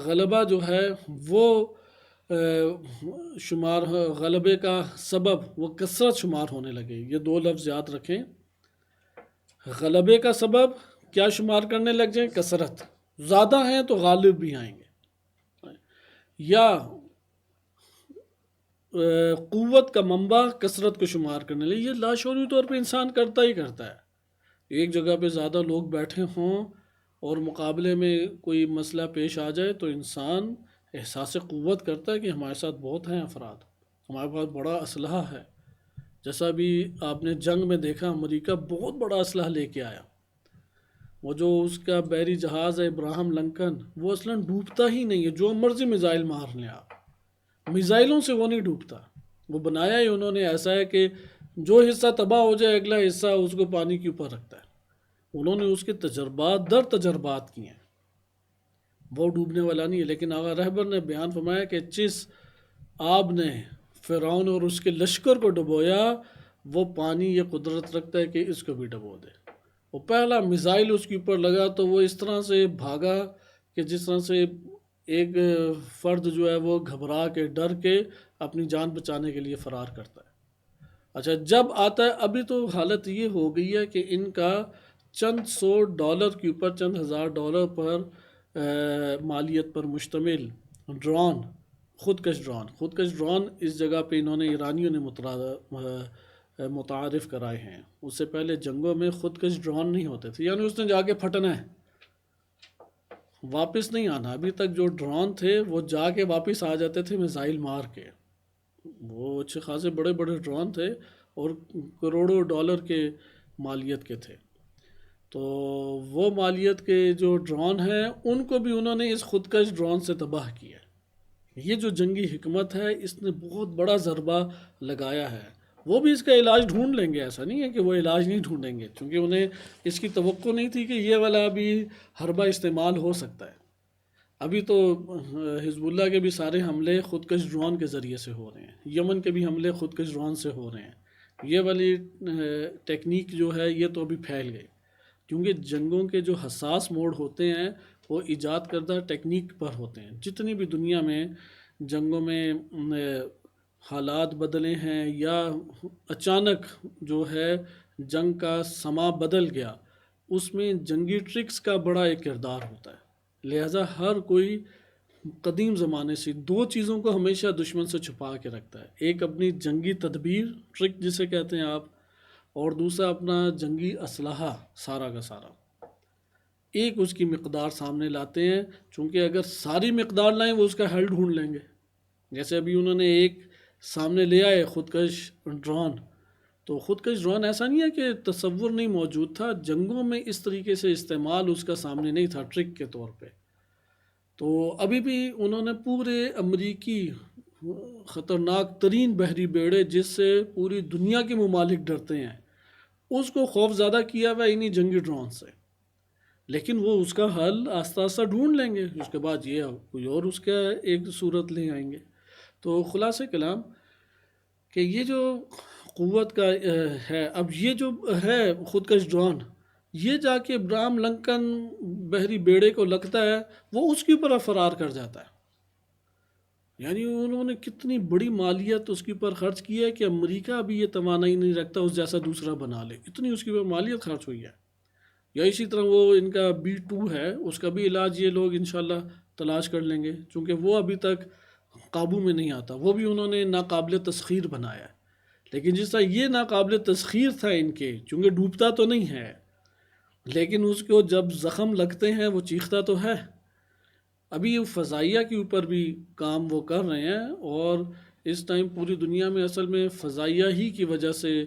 غلبہ جو ہے وہ شمار، غلبے کا سبب وہ کثرت شمار ہونے لگے، یہ دو لفظ یاد رکھیں، غلبے کا سبب کیا شمار کرنے لگ جائیں؟ کثرت، زیادہ ہیں تو غالب بھی آئیں گے، یا قوت کا منبع کثرت کو شمار کرنے لگے۔ یہ لاشعوری طور پہ انسان کرتا ہی کرتا ہے، ایک جگہ پہ زیادہ لوگ بیٹھے ہوں اور مقابلے میں کوئی مسئلہ پیش آ جائے تو انسان احساس قوت کرتا ہے کہ ہمارے ساتھ بہت ہیں افراد، ہمارے پاس بڑا اسلحہ ہے۔ جیسا بھی آپ نے جنگ میں دیکھا امریکہ بہت بڑا اسلحہ لے کے آیا، وہ جو اس کا بحری جہاز ہے ابراہم لنکن، وہ اصلاً ڈوبتا ہی نہیں ہے، جو مرضی میزائل مار لیں آپ، میزائلوں سے وہ نہیں ڈوبتا، وہ بنایا ہی انہوں نے ایسا ہے کہ جو حصہ تباہ ہو جائے اگلا حصہ اس کو پانی کے اوپر رکھتا ہے۔ انہوں نے اس کے تجربات در تجربات کیے ہیں، وہ ڈوبنے والا نہیں ہے۔ لیکن آقا رہبر نے بیان فرمایا کہ جس آب نے فرعون اور اس کے لشکر کو ڈبویا، وہ پانی یہ قدرت رکھتا ہے کہ اس کو بھی ڈبو دے۔ وہ پہلا میزائل اس کے اوپر لگا تو وہ اس طرح سے بھاگا کہ جس طرح سے ایک فرد جو ہے وہ گھبرا کے ڈر کے اپنی جان بچانے کے لیے فرار کرتا ہے۔ اچھا جب آتا ہے، ابھی تو حالت یہ ہو گئی ہے کہ ان کا چند سو ڈالر کے اوپر، چند ہزار ڈالر پر مالیت پر مشتمل ڈرون، خودکش ڈرون اس جگہ پہ انہوں نے ایرانیوں نے متعارف کرائے ہیں۔ اس سے پہلے جنگوں میں خودکش ڈرون نہیں ہوتے تھے، یعنی اس نے جا کے پھٹنا ہے، واپس نہیں آنا۔ ابھی تک جو ڈرون تھے وہ جا کے واپس آ جاتے تھے میزائل مار کے، وہ اچھے خاصے بڑے بڑے ڈرون تھے اور کروڑوں ڈالر کے مالیت کے تھے۔ تو وہ مالیت کے جو ڈرون ہیں ان کو بھی انہوں نے اس خودکش ڈرون سے تباہ کیا۔ یہ جو جنگی حکمت ہے اس نے بہت بڑا ضربہ لگایا ہے۔ وہ بھی اس کا علاج ڈھونڈ لیں گے، ایسا نہیں ہے کہ وہ علاج نہیں ڈھونڈیں گے، چونکہ انہیں اس کی توقع نہیں تھی کہ یہ والا بھی حربہ استعمال ہو سکتا ہے۔ ابھی تو حزب اللہ کے بھی سارے حملے خودکش ڈرون کے ذریعے سے ہو رہے ہیں، یمن کے بھی حملے خودکش ڈرون سے ہو رہے ہیں۔ یہ والی ٹیکنیک جو ہے یہ تو ابھی پھیل گئی، کیونکہ جنگوں کے جو حساس موڑ ہوتے ہیں وہ ایجاد کردہ ٹیکنیک پر ہوتے ہیں۔ جتنی بھی دنیا میں جنگوں میں حالات بدلے ہیں یا اچانک جو ہے جنگ کا سما بدل گیا، اس میں جنگی ٹرکس کا بڑا ایک کردار ہوتا ہے۔ لہٰذا ہر کوئی قدیم زمانے سے دو چیزوں کو ہمیشہ دشمن سے چھپا کے رکھتا ہے، ایک اپنی جنگی تدبیر، ٹرک جسے کہتے ہیں آپ، اور دوسرا اپنا جنگی اسلحہ سارا کا سارا۔ ایک اس کی مقدار سامنے لاتے ہیں، چونکہ اگر ساری مقدار لائیں وہ اس کا حل ڈھونڈ لیں گے۔ جیسے ابھی انہوں نے ایک سامنے لے آئے خودکش ڈرون، تو خودکش ڈرون ایسا نہیں ہے کہ تصور نہیں موجود تھا، جنگوں میں اس طریقے سے استعمال اس کا سامنے نہیں تھا ٹرک کے طور پہ۔ تو ابھی بھی انہوں نے پورے امریکی خطرناک ترین بحری بیڑے جس سے پوری دنیا کے ممالک ڈرتے ہیں، اس کو خوف زدہ کیا ہوا انہی جنگی ڈرون سے۔ لیکن وہ اس کا حل آہستہ آہستہ ڈھونڈ لیں گے، اس کے بعد یہ کوئی اور اس کا ایک صورت لے آئیں گے۔ تو خلاصہ کلام کہ یہ جو قوت کا ہے، اب یہ جو ہے خودکش ڈرون، یہ جا کے ابراہم لنکن بحری بیڑے کو لگتا ہے، وہ اس کے اوپر فرار کر جاتا ہے۔ یعنی انہوں نے کتنی بڑی مالیت اس کے اوپر خرچ کی ہے کہ امریکہ بھی یہ توانائی نہیں رکھتا اس جیسا دوسرا بنا لے، اتنی اس کے اوپر مالیت خرچ ہوئی ہے۔ یا اسی طرح وہ ان کا B-2 ہے، اس کا بھی علاج یہ لوگ انشاءاللہ تلاش کر لیں گے، چونکہ وہ ابھی تک قابو میں نہیں آتا، وہ بھی انہوں نے ناقابل تسخیر بنایا ہے۔ لیکن جس طرح یہ ناقابل تسخیر تھا ان کے، چونکہ ڈوبتا تو نہیں ہے، لیکن اس کو جب زخم لگتے ہیں وہ چیختا تو ہے۔ ابھی فضائیہ کے اوپر بھی کام وہ کر رہے ہیں، اور اس ٹائم پوری دنیا میں اصل میں فضائیہ ہی کی وجہ سے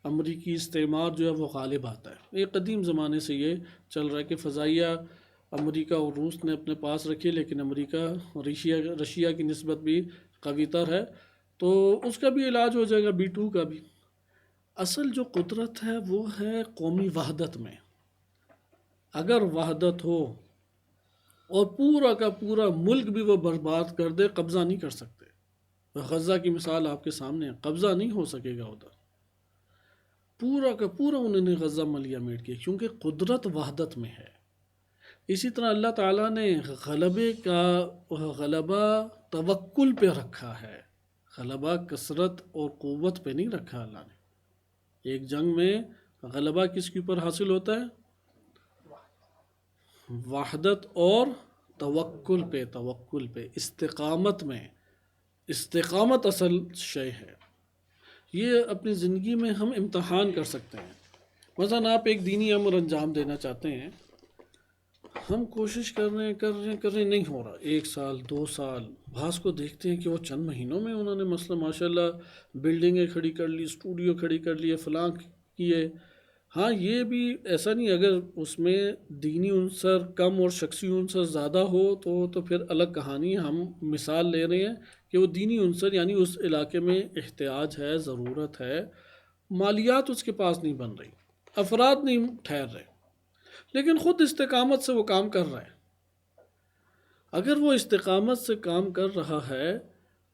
امریکی استعمار جو ہے وہ غالب آتا ہے۔ ایک قدیم زمانے سے یہ چل رہا ہے کہ فضائیہ امریکہ اور روس نے اپنے پاس رکھی، لیکن امریکہ رشیا کی نسبت بھی قوی تر ہے، تو اس کا بھی علاج ہو جائے گا، B-2 کا بھی۔ اصل جو قدرت ہے وہ ہے قومی وحدت میں۔ اگر وحدت ہو اور پورا کا پورا ملک بھی وہ برباد کر دے، قبضہ نہیں کر سکتے۔ غزہ کی مثال آپ کے سامنے ہے، قبضہ نہیں ہو سکے گا ادھر، پورا کا پورا انہوں نے غزہ ملیہ میٹ کیا، کیونکہ قدرت وحدت میں ہے۔ اسی طرح اللہ تعالیٰ نے غلبہ توکل پہ رکھا ہے، غلبہ کثرت اور قوت پہ نہیں رکھا اللہ نے۔ ایک جنگ میں غلبہ کس کے اوپر حاصل ہوتا ہے؟ وحدت اور توکل پہ، استقامت میں۔ استقامت اصل شے ہے۔ یہ اپنی زندگی میں ہم امتحان کر سکتے ہیں۔ مثلا آپ ایک دینی امر انجام دینا چاہتے ہیں، ہم کوشش کر رہے ہیں نہیں ہو رہا، 1 سال 2 سال، بعض کو دیکھتے ہیں کہ وہ چند مہینوں میں انہوں نے مثلا ماشاءاللہ بلڈنگیں کھڑی کر لی، اسٹوڈیو کھڑی کر لیے، فلاں کیے، ہاں یہ بھی ایسا نہیں، اگر اس میں دینی عنصر کم اور شخصی عنصر زیادہ ہو تو پھر الگ کہانی ہے۔ ہم مثال لے رہے ہیں کہ وہ دینی عنصر یعنی اس علاقے میں احتیاج ہے، ضرورت ہے، مالیات اس کے پاس نہیں بن رہی، افراد نہیں ٹھہر رہے، لیکن خود استقامت سے وہ کام کر رہا ہے۔ اگر وہ استقامت سے کام کر رہا ہے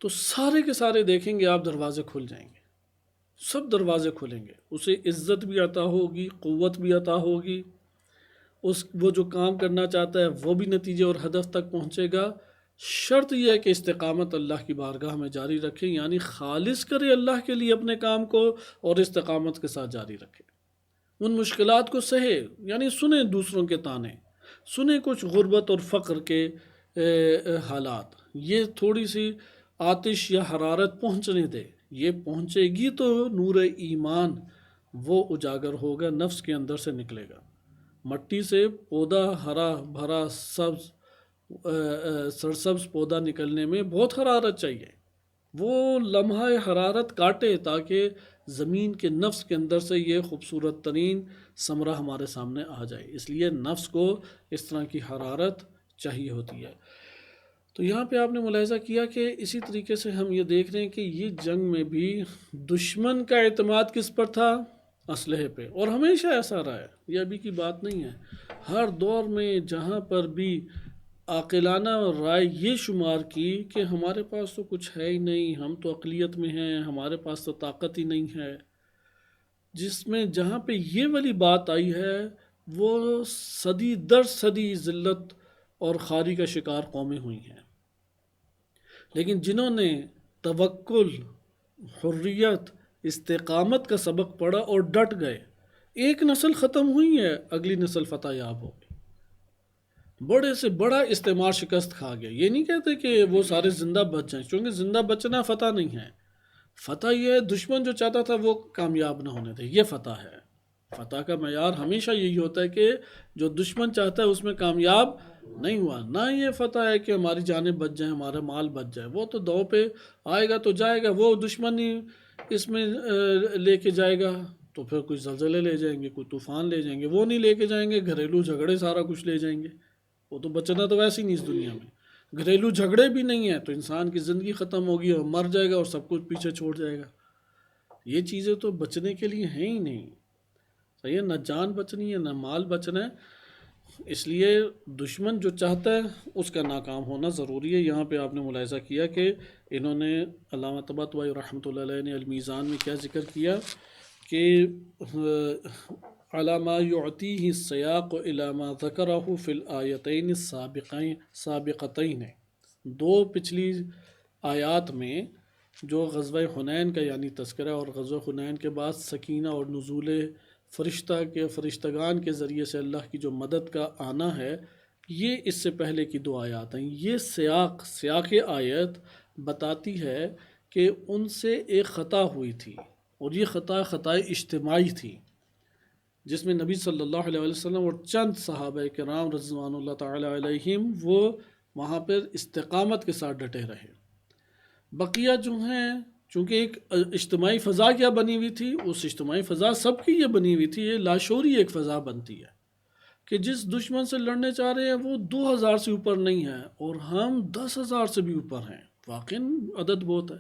تو سارے کے سارے دیکھیں گے آپ دروازے کھل جائیں گے، سب دروازے کھلیں گے، اسے عزت بھی عطا ہوگی، قوت بھی عطا ہوگی، وہ جو کام کرنا چاہتا ہے وہ بھی نتیجے اور ہدف تک پہنچے گا۔ شرط یہ ہے کہ استقامت اللہ کی بارگاہ میں جاری رکھیں، یعنی خالص کرے اللہ کے لیے اپنے کام کو اور استقامت کے ساتھ جاری رکھے، ان مشکلات کو سہے، یعنی سنیں دوسروں کے تانے، سنیں کچھ غربت اور فقر کے حالات، یہ تھوڑی سی آتش یا حرارت پہنچنے دے، یہ پہنچے گی تو نور ایمان وہ اجاگر ہوگا، نفس کے اندر سے نکلے گا۔ مٹی سے پودا ہرا بھرا سبز سرسبز پودا نکلنے میں بہت حرارت چاہیے، وہ لمحہ حرارت کاٹے تاکہ زمین کے نفس کے اندر سے یہ خوبصورت ترین ثمرہ ہمارے سامنے آ جائے، اس لیے نفس کو اس طرح کی حرارت چاہیے ہوتی ہے۔ تو یہاں پہ آپ نے ملاحظہ کیا کہ اسی طریقے سے ہم یہ دیکھ رہے ہیں کہ یہ جنگ میں بھی دشمن کا اعتماد کس پر تھا؟ اسلحے پہ، اور ہمیشہ ایسا رہا ہے، یہ ابھی کی بات نہیں ہے۔ ہر دور میں جہاں پر بھی عاقلانہ رائے یہ شمار کی کہ ہمارے پاس تو کچھ ہے ہی نہیں، ہم تو اقلیت میں ہیں، ہمارے پاس تو طاقت ہی نہیں ہے، جس میں جہاں پہ یہ والی بات آئی ہے وہ صدی در صدی ذلت اور خواری کا شکار قومیں ہوئی ہیں، لیکن جنہوں نے توکل، حریت، استقامت کا سبق پڑھا اور ڈٹ گئے، ایک نسل ختم ہوئی ہے، اگلی نسل فتح یاب ہو گئی، بڑے سے بڑا استعمار شکست کھا گیا۔ یہ نہیں کہتے کہ وہ سارے زندہ بچ جائیں، چونکہ زندہ بچنا فتح نہیں ہے، فتح یہ ہے دشمن جو چاہتا تھا وہ کامیاب نہ ہونے دے، یہ فتح ہے۔ فتح کا معیار ہمیشہ یہی ہوتا ہے کہ جو دشمن چاہتا ہے اس میں کامیاب نہیں ہوا، نہ یہ فتح ہے کہ ہماری جانیں بچ جائیں، ہمارا مال بچ جائے، وہ تو دو پہ آئے گا تو جائے گا، وہ دشمن ہی اس میں لے کے جائے گا، تو پھر کوئی زلزلے لے جائیں گے، کوئی طوفان لے جائیں گے، وہ نہیں لے کے جائیں گے، گھریلو جھگڑے سارا کچھ لے جائیں گے، وہ تو بچنا تو ویسے ہی نہیں اس دنیا میں، گھریلو جھگڑے بھی نہیں ہیں تو انسان کی زندگی ختم ہوگی اور مر جائے گا اور سب کچھ پیچھے چھوڑ جائے گا، یہ چیزیں تو بچنے کے لیے ہیں ہی نہیں، صحیح ہے، نہ جان بچنی ہے نہ مال بچنا ہے، اس لیے دشمن جو چاہتا ہے اس کا ناکام ہونا ضروری ہے۔ یہاں پہ آپ نے ملاحظہ کیا کہ انہوں نے علامہ طباطبائی رحمۃ اللہ علیہ نے المیزان میں کیا ذکر کیا کہ علامہ یعطیہ السیاق الی ما ذکرہ فی الآیتین السابقتین، دو پچھلی آیات میں جو غزوہ حنین کا یعنی تذکرہ اور غزوہ حنین کے بعد سکینہ اور نزول فرشتگان کے ذریعے سے اللہ کی جو مدد کا آنا ہے، یہ اس سے پہلے کی دو آیات ہیں۔ یہ سیاق آیت بتاتی ہے کہ ان سے ایک خطا ہوئی تھی، اور یہ خطا اجتماعی تھی، جس میں نبی صلی اللہ علیہ وسلم اور چند صحابہ کرام رضوان اللہ تعالی علیہم وہ وہاں پر استقامت کے ساتھ ڈٹے رہے۔ بقیہ جو ہیں چونکہ ایک اجتماعی فضا کیا بنی ہوئی تھی، اس اجتماعی فضا سب کی یہ بنی ہوئی تھی، یہ لاشعوری ایک فضا بنتی ہے کہ جس دشمن سے لڑنے چاہ رہے ہیں وہ 2000 سے اوپر نہیں ہے اور ہم 10,000 سے بھی اوپر ہیں، واقعی عدد بہت ہے،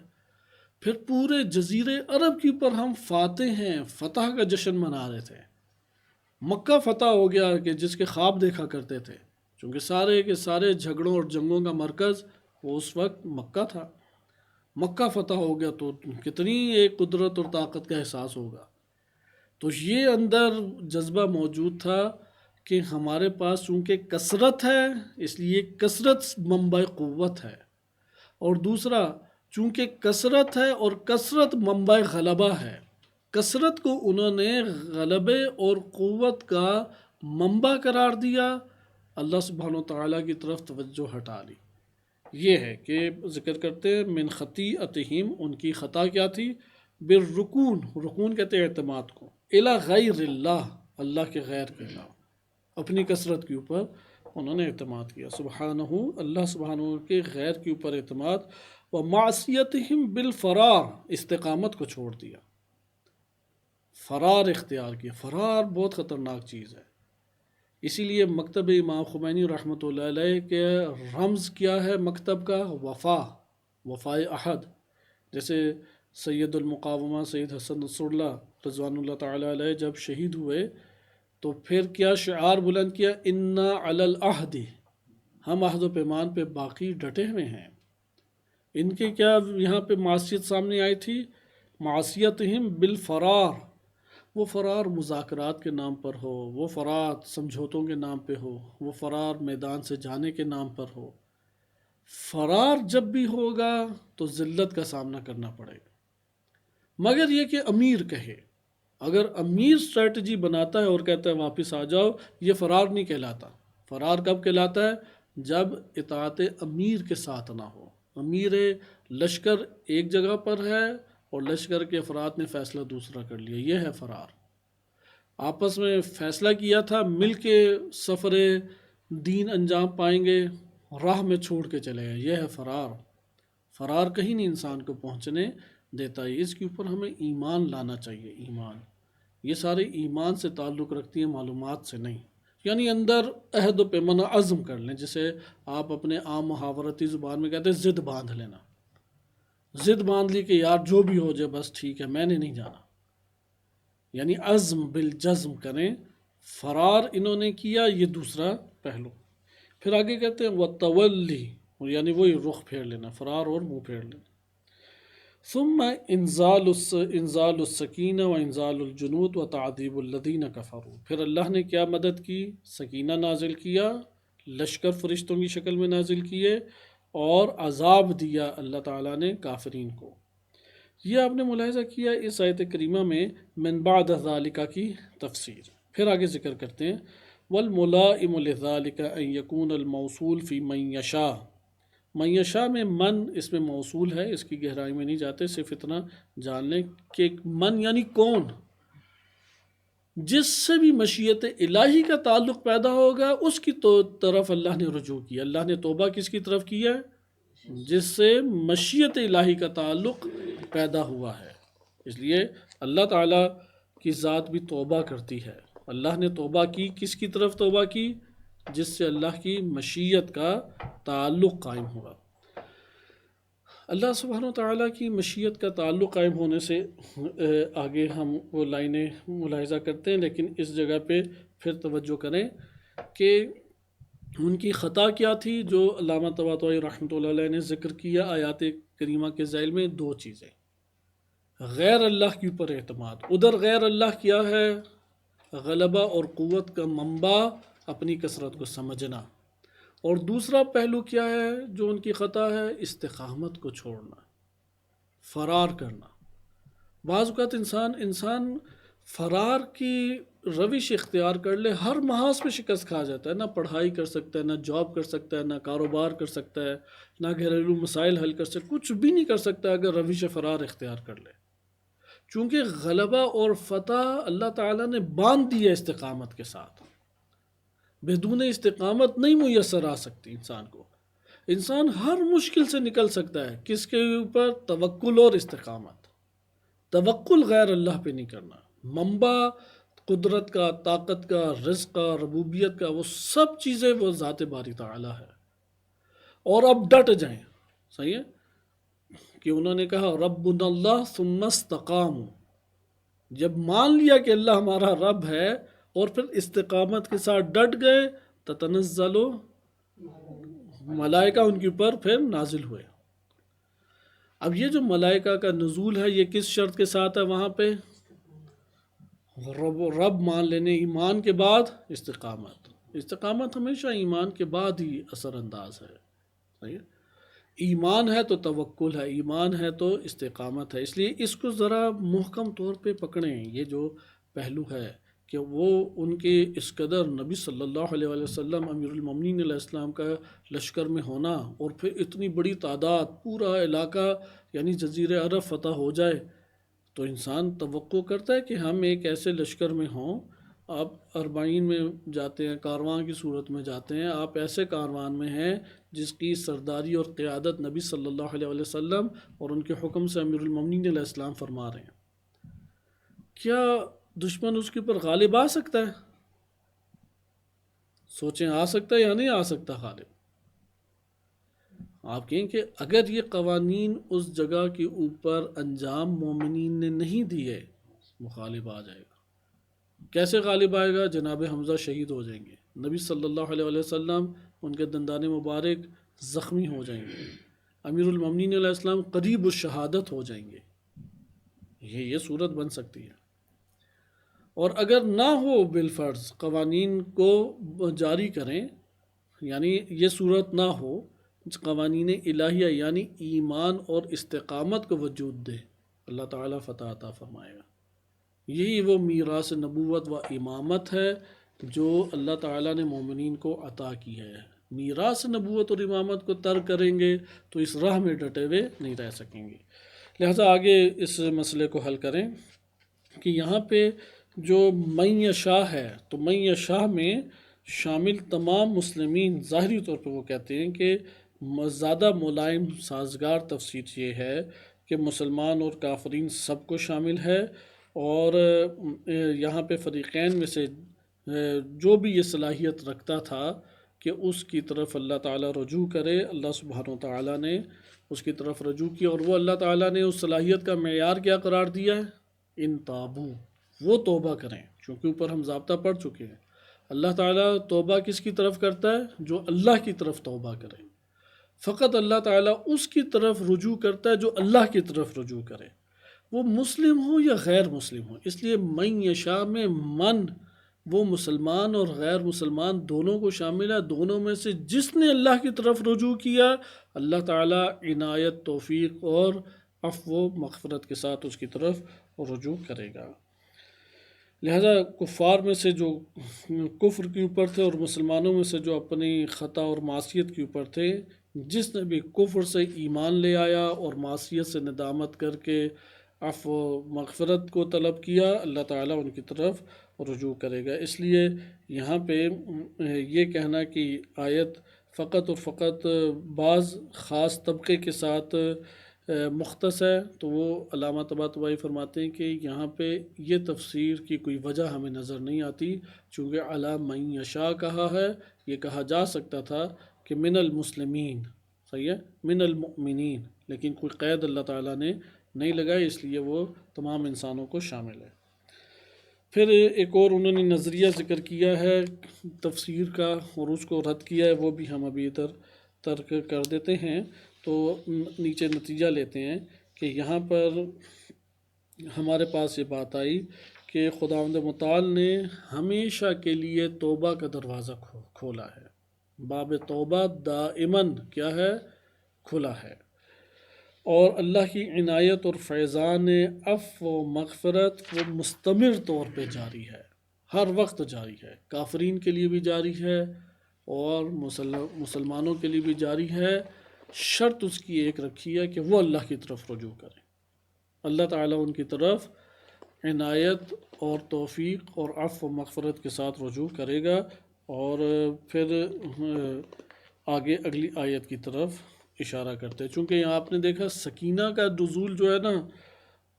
پھر پورے جزیرے عرب کے اوپر ہم فاتح ہیں، فتح کا جشن منا رہے تھے، مکہ فتح ہو گیا کہ جس کے خواب دیکھا کرتے تھے، چونکہ سارے کے سارے جھگڑوں اور جنگوں کا مرکز وہ اس وقت مکہ تھا، مکہ فتح ہو گیا تو کتنی ایک قدرت اور طاقت کا احساس ہوگا۔ تو یہ اندر جذبہ موجود تھا کہ ہمارے پاس چونکہ کثرت ہے اس لیے کثرت منبع قوت ہے، اور دوسرا چونکہ کثرت ہے اور کثرت منبع غلبہ ہے، کثرت کو انہوں نے غلبے اور قوت کا منبع قرار دیا، اللہ سبحانہ وتعالیٰ کی طرف توجہ ہٹا لی۔ یہ ہے کہ ذکر کرتے ہیں من خطیئتہم، ان کی خطا کیا تھی، بالرکون، رکون کہتے ہیں اعتماد کو، الی غیر اللہ، اللہ کے غیر کے علاوہ، اپنی کثرت کے اوپر انہوں نے اعتماد کیا، سبحانہ، اللہ سبحانہ کے غیر کے اوپر اعتماد، و معصیتہم بالفرار، استقامت کو چھوڑ دیا، فرار اختیار کیا۔ فرار بہت خطرناک چیز ہے، اسی لیے مکتب امام خمینی رحمۃ اللہ علیہ کے رمز کیا ہے مکتب کا؟ وفائے عہد۔ جیسے سید المقامہ سید حسن نصر اللہ رضوان اللہ تعالیٰ علیہ جب شہید ہوئے تو پھر کیا شعار بلند کیا؟ انا علی العہد، ہم عہد و پیمان پہ باقی ڈٹے ہوئے ہیں۔ ان کے کیا یہاں پہ معصیت سامنے آئی تھی؟ معصیتہم بالفرار، وہ فرار مذاکرات کے نام پر ہو، وہ فرار سمجھوتوں کے نام پہ ہو، وہ فرار میدان سے جانے کے نام پر ہو۔ فرار جب بھی ہوگا تو ذلت کا سامنا کرنا پڑے گا، مگر یہ کہ امیر کہے۔ اگر امیر اسٹریٹجی بناتا ہے اور کہتا ہے واپس آ جاؤ، یہ فرار نہیں کہلاتا۔ فرار کب کہلاتا ہے؟ جب اطاعت امیر کے ساتھ نہ ہو۔ امیر لشکر ایک جگہ پر ہے اور لشکر کے افراد نے فیصلہ دوسرا کر لیا، یہ ہے فرار۔ آپس میں فیصلہ کیا تھا مل کے سفر دین انجام پائیں گے، راہ میں چھوڑ کے چلے گئے، یہ ہے فرار۔ فرار کہیں نہیں انسان کو پہنچنے دیتا ہے۔ اس کے اوپر ہمیں ایمان لانا چاہیے۔ ایمان یہ سارے ایمان سے تعلق رکھتی ہیں، معلومات سے نہیں۔ یعنی اندر عہد و پیمانہ عزم کر لیں، جسے آپ اپنے عام محاورتی زبان میں کہتے ہیں ضد باندھ لینا۔ ضد باندھ لی کہ یار جو بھی ہو جائے بس ٹھیک ہے، میں نے نہیں جانا۔ یعنی عزم بالجزم کریں۔ فرار انہوں نے کیا، یہ دوسرا پہلو۔ پھر آگے کہتے ہیں وَالتَّوَلِّ، یعنی وہی رخ پھیر لینا، فرار اور منہ پھیر لینا۔ ثم انزال السکینہ و انزال الجنود و تعذیب الذین کفروا، پھر اللہ نے کیا مدد کی؟ سکینہ نازل کیا، لشکر فرشتوں کی شکل میں نازل کیے، اور عذاب دیا اللہ تعالیٰ نے کافرین کو۔ یہ آپ نے ملاحظہ کیا اس آیت کریمہ میں من بعد ذالک کی تفسیر۔ پھر آگے ذکر کرتے ہیں والملائم لذالک ان یکون الموصول فی من یشاء۔ من یشاء میں من اس میں موصول ہے، اس کی گہرائی میں نہیں جاتے، صرف اتنا جان لیں کہ من یعنی کون؟ جس سے بھی مشیت الہی کا تعلق پیدا ہوگا اس کی طرف اللہ نے رجوع کیا۔ اللہ نے توبہ کس کی طرف کیا ہے؟ جس سے مشیت الہی کا تعلق پیدا ہوا ہے۔ اس لیے اللہ تعالیٰ کی ذات بھی توبہ کرتی ہے۔ اللہ نے توبہ کی، کس کی طرف توبہ کی؟ جس سے اللہ کی مشیت کا تعلق قائم ہوا۔ اللہ سبحانہ وتعالیٰ کی مشیت کا تعلق قائم ہونے سے آگے ہم وہ لائنیں ملاحظہ کرتے ہیں، لیکن اس جگہ پہ پھر توجہ کریں کہ ان کی خطا کیا تھی جو علامہ طباطبائی رحمۃ اللہ علیہ نے ذکر کیا آیات کریمہ کے ذیل میں۔ دو چیزیں، غیر اللہ کے اوپر اعتماد۔ ادھر غیر اللہ کیا ہے؟ غلبہ اور قوت کا منبع اپنی کثرت کو سمجھنا، اور دوسرا پہلو کیا ہے جو ان کی خطا ہے؟ استقامت کو چھوڑنا، فرار کرنا۔ بعض اوقات انسان فرار کی روش اختیار کر لے، ہر محاذ پہ شکست کھا جاتا ہے، نہ پڑھائی کر سکتا ہے، نہ جاب کر سکتا ہے، نہ کاروبار کر سکتا ہے، نہ گھریلو مسائل حل کر سکتا ہے، کچھ بھی نہیں کر سکتا اگر روش فرار اختیار کر لے۔ چونکہ غلبہ اور فتح اللہ تعالیٰ نے باندھ دی ہے استقامت کے ساتھ، بدون استقامت نہیں میسر آ سکتی انسان کو۔ انسان ہر مشکل سے نکل سکتا ہے، کس کے اوپر؟ توکل اور استقامت۔ توکل غیر اللہ پہ نہیں کرنا، منبع قدرت کا، طاقت کا، رزق کا، ربوبیت کا، وہ سب چیزیں وہ ذات باری تعالیٰ ہے۔ اور اب ڈٹ جائیں، صحیح ہے کہ انہوں نے کہا ربنا اللہ ثم استقاموا، جب مان لیا کہ اللہ ہمارا رب ہے اور پھر استقامت کے ساتھ ڈٹ گئے، تتنزل ملائکہ ان کے اوپر پھر نازل ہوئے۔ اب یہ جو ملائکہ کا نزول ہے یہ کس شرط کے ساتھ ہے؟ وہاں پہ رب مان لینے، ایمان کے بعد استقامت۔ استقامت ہمیشہ ایمان کے بعد ہی اثر انداز ہے، صحیح ہے؟ ایمان ہے تو توکل ہے، ایمان ہے تو استقامت ہے۔ اس لیے اس کو ذرا محکم طور پہ پکڑیں، یہ جو پہلو ہے کہ وہ ان کے اس قدر نبی صلی اللہ علیہ وآلہ وسلم امیر المومنین علیہ السلام کا لشکر میں ہونا، اور پھر اتنی بڑی تعداد، پورا علاقہ یعنی جزیرہ عرب فتح ہو جائے، تو انسان توقع کرتا ہے کہ ہم ایک ایسے لشکر میں ہوں۔ آپ اربعین میں جاتے ہیں، کاروان کی صورت میں جاتے ہیں، آپ ایسے کاروان میں ہیں جس کی سرداری اور قیادت نبی صلی اللہ علیہ وآلہ وسلم اور ان کے حکم سے امیر المومنین علیہ السلام فرما رہے ہیں۔ کیا دشمن اس کے اوپر غالب آ سکتا ہے؟ سوچیں، آ سکتا ہے یا نہیں آ سکتا غالب؟ آپ کہیں کہ اگر یہ قوانین اس جگہ کے اوپر انجام مومنین نے نہیں دیے، وہ غالب آ جائے گا۔ کیسے غالب آئے گا؟ جناب حمزہ شہید ہو جائیں گے، نبی صلی اللہ علیہ وسلم ان کے دندان مبارک زخمی ہو جائیں گے، امیر المومنین علیہ السلام قریب الشہادت ہو جائیں گے۔ یہ صورت بن سکتی ہے۔ اور اگر نہ ہو بالفرض قوانین کو جاری کریں، یعنی یہ صورت نہ ہو، قوانین الہیہ یعنی ایمان اور استقامت کو وجود دے، اللہ تعالیٰ فتح عطا فرمائے گا۔ یہی وہ میراث نبوت و امامت ہے جو اللہ تعالیٰ نے مومنین کو عطا کی ہے۔ میراث نبوت اور امامت کو ترک کریں گے تو اس راہ میں ڈٹے ہوئے نہیں رہ سکیں گے۔ لہذا آگے اس مسئلے کو حل کریں کہ یہاں پہ جو من یشاء ہے، تو من یشاء میں شامل تمام مسلمین، ظاہری طور پہ وہ کہتے ہیں کہ زیادہ ملائم سازگار تفسیر یہ ہے کہ مسلمان اور کافرین سب کو شامل ہے، اور یہاں پہ فریقین میں سے جو بھی یہ صلاحیت رکھتا تھا کہ اس کی طرف اللہ تعالیٰ رجوع کرے، اللہ سبحانہ و تعالیٰ نے اس کی طرف رجوع کیا، اور وہ اللہ تعالیٰ نے اس صلاحیت کا معیار کیا قرار دیا ہے؟ ان تابو، وہ توبہ کریں، چونکہ اوپر ہم ضابطہ پڑھ چکے ہیں۔ اللہ تعالیٰ توبہ کس کی طرف کرتا ہے؟ جو اللہ کی طرف توبہ کرے۔ فقط اللہ تعالیٰ اس کی طرف رجوع کرتا ہے جو اللہ کی طرف رجوع کرے، وہ مسلم ہو یا غیر مسلم ہو۔ اس لیے من یشاء میں من وہ مسلمان اور غیر مسلمان دونوں کو شامل ہے۔ دونوں میں سے جس نے اللہ کی طرف رجوع کیا، اللہ تعالیٰ عنایت، توفیق اور عفو و مغفرت کے ساتھ اس کی طرف رجوع کرے گا۔ لہذا کفار میں سے جو کفر کے اوپر تھے اور مسلمانوں میں سے جو اپنی خطا اور معصیت کے اوپر تھے، جس نے بھی کفر سے ایمان لے آیا اور معصیت سے ندامت کر کے عفو و مغفرت کو طلب کیا، اللہ تعالیٰ ان کی طرف رجوع کرے گا۔ اس لیے یہاں پہ یہ کہنا کہ آیت فقط اور فقط بعض خاص طبقے کے ساتھ مختص ہے، تو وہ علامہ طباطبائی فرماتے ہیں کہ یہاں پہ یہ تفسیر کی کوئی وجہ ہمیں نظر نہیں آتی، چونکہ علی من یشاء کہا ہے، یہ کہا جا سکتا تھا کہ من المسلمین، صحیح ہے، من المؤمنین، لیکن کوئی قید اللہ تعالیٰ نے نہیں لگائی، اس لیے وہ تمام انسانوں کو شامل ہے۔ پھر ایک اور انہوں نے نظریہ ذکر کیا ہے تفسیر کا، اور اس کو رد کیا ہے، وہ بھی ہم ابھی ادھر ترک کر دیتے ہیں۔ تو نیچے نتیجہ لیتے ہیں کہ یہاں پر ہمارے پاس یہ بات آئی کہ خداوند متعال نے ہمیشہ کے لیے توبہ کا دروازہ کھولا ہے، باب توبہ دائماً کیا ہے؟ کھلا ہے، اور اللہ کی عنایت اور فیضان عفو و مغفرت وہ مستمر طور پہ جاری ہے، ہر وقت جاری ہے، کافرین کے لیے بھی جاری ہے اور مسلمانوں کے لیے بھی جاری ہے۔ شرط اس کی ایک رکھی ہے کہ وہ اللہ کی طرف رجوع کریں، اللہ تعالیٰ ان کی طرف عنایت اور توفیق اور عفو و مغفرت کے ساتھ رجوع کرے گا۔ اور پھر آگے اگلی آیت کی طرف اشارہ کرتے ہیں، چونکہ یہاں آپ نے دیکھا سکینہ کا نزول جو ہے نا،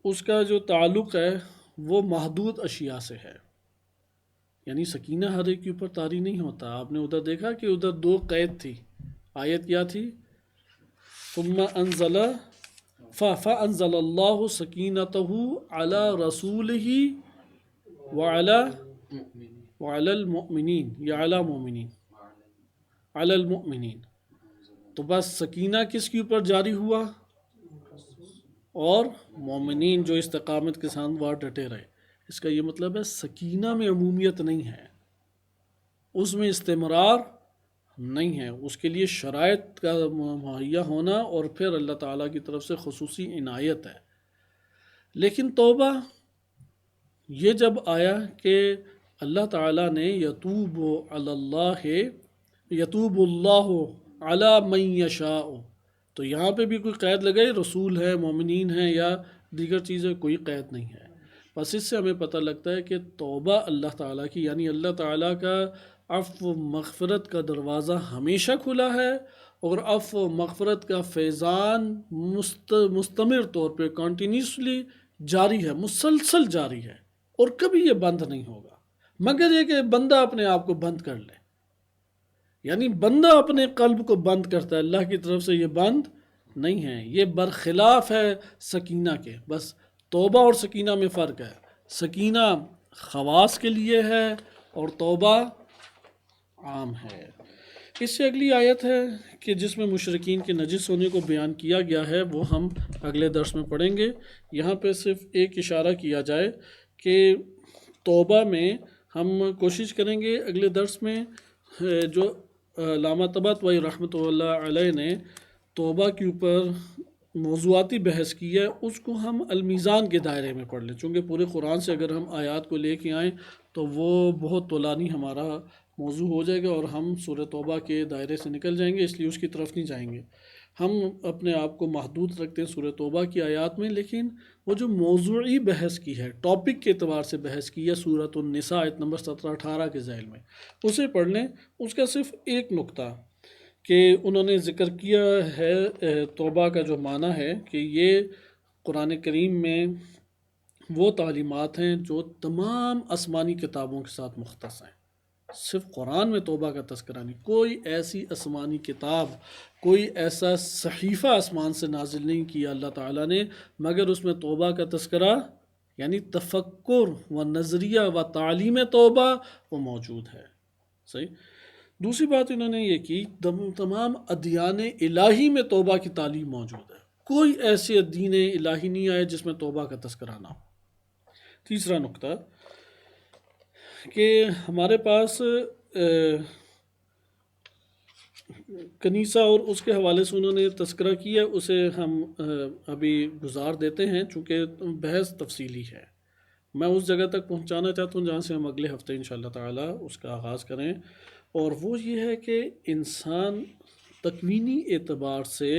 اس کا جو تعلق ہے وہ محدود اشیاء سے ہے، یعنی سکینہ ہر ایک کے اوپر طاری نہیں ہوتا۔ آپ نے ادھر دیکھا کہ ادھر دو قید تھی، آیت کیا تھی؟ ثم انزل فانزل اللہ سکینتہ علی رسولہ وعلی المؤمنین، یا علی مومنین، علی المؤمنین۔ تو بس سکینہ کس کے اوپر جاری ہوا؟ اور مومنین جو استقامت کے ساتھ وہاں ڈٹے رہے۔ اس کا یہ مطلب ہے سکینہ میں عمومیت نہیں ہے، اس میں استمرار نہیں ہے، اس کے لیے شرائط کا مہیا ہونا اور پھر اللہ تعالیٰ کی طرف سے خصوصی عنایت ہے۔ لیکن توبہ یہ جب آیا کہ اللہ تعالیٰ نے یتوب اللہ علی من یشاء، تو یہاں پہ بھی کوئی قید لگائی؟ رسول ہے، مومنین ہیں یا دیگر چیزیں، کوئی قید نہیں ہے۔ بس اس سے ہمیں پتہ لگتا ہے کہ توبہ اللہ تعالیٰ کی، یعنی اللہ تعالیٰ کا عفو و مغفرت کا دروازہ ہمیشہ کھلا ہے، اور عفو و مغفرت کا فیضان مستمر طور پہ کنٹینیوسلی جاری ہے، مسلسل جاری ہے۔ اور کبھی یہ بند نہیں ہوگا مگر یہ کہ بندہ اپنے آپ کو بند کر لے، یعنی بندہ اپنے قلب کو بند کرتا ہے، اللہ کی طرف سے یہ بند نہیں ہے، یہ برخلاف ہے سکینہ کے۔ بس توبہ اور سکینہ میں فرق ہے، سکینہ خواص کے لیے ہے اور توبہ عام ہے۔ اس سے اگلی آیت ہے کہ جس میں مشرکین کے نجس ہونے کو بیان کیا گیا ہے، وہ ہم اگلے درس میں پڑھیں گے۔ یہاں پہ صرف ایک اشارہ کیا جائے کہ توبہ میں ہم کوشش کریں گے اگلے درس میں جو علامہ طباطبائی رحمۃ اللہ علیہ نے توبہ کے اوپر موضوعاتی بحث کی ہے، اس کو ہم المیزان کے دائرے میں پڑھ لیں، چونکہ پورے قرآن سے اگر ہم آیات کو لے کے آئیں تو وہ بہت طولانی ہمارا موضوع ہو جائے گا اور ہم سورہ توبہ کے دائرے سے نکل جائیں گے، اس لیے اس کی طرف نہیں جائیں گے۔ ہم اپنے آپ کو محدود رکھتے ہیں سورہ توبہ کی آیات میں، لیکن وہ جو موضوعی بحث کی ہے، ٹاپک کے اعتبار سے بحث کی ہے، سورۃ النساء آیت نمبر 17-18 کے ذیل میں، اسے پڑھ لیں۔ اس کا صرف ایک نقطہ کہ انہوں نے ذکر کیا ہے توبہ کا جو معنی ہے کہ یہ قرآن کریم میں وہ تعلیمات ہیں جو تمام آسمانی کتابوں کے ساتھ مختص ہیں، صرف قرآن میں توبہ کا تذکرہ نہیں، کوئی ایسی آسمانی کتاب، کوئی ایسا صحیفہ آسمان سے نازل نہیں کیا اللہ تعالیٰ نے مگر اس میں توبہ کا تذکرہ، یعنی تفکر و نظریہ و تعلیم توبہ وہ موجود ہے۔ صحیح۔ دوسری بات انہوں نے یہ کی تمام ادیان الہی میں توبہ کی تعلیم موجود ہے، کوئی ایسے دین الہی نہیں آئے جس میں توبہ کا تذکرہ نہ ہو۔ تیسرا نقطہ کہ ہمارے پاس کنیسہ اور اس کے حوالے سے انہوں نے تذکرہ کیا، اسے ہم ابھی گزار دیتے ہیں چونکہ بحث تفصیلی ہے۔ میں اس جگہ تک پہنچانا چاہتا ہوں جہاں سے ہم اگلے ہفتے انشاءاللہ تعالی اس کا آغاز کریں، اور وہ یہ ہے کہ انسان تکوینی اعتبار سے،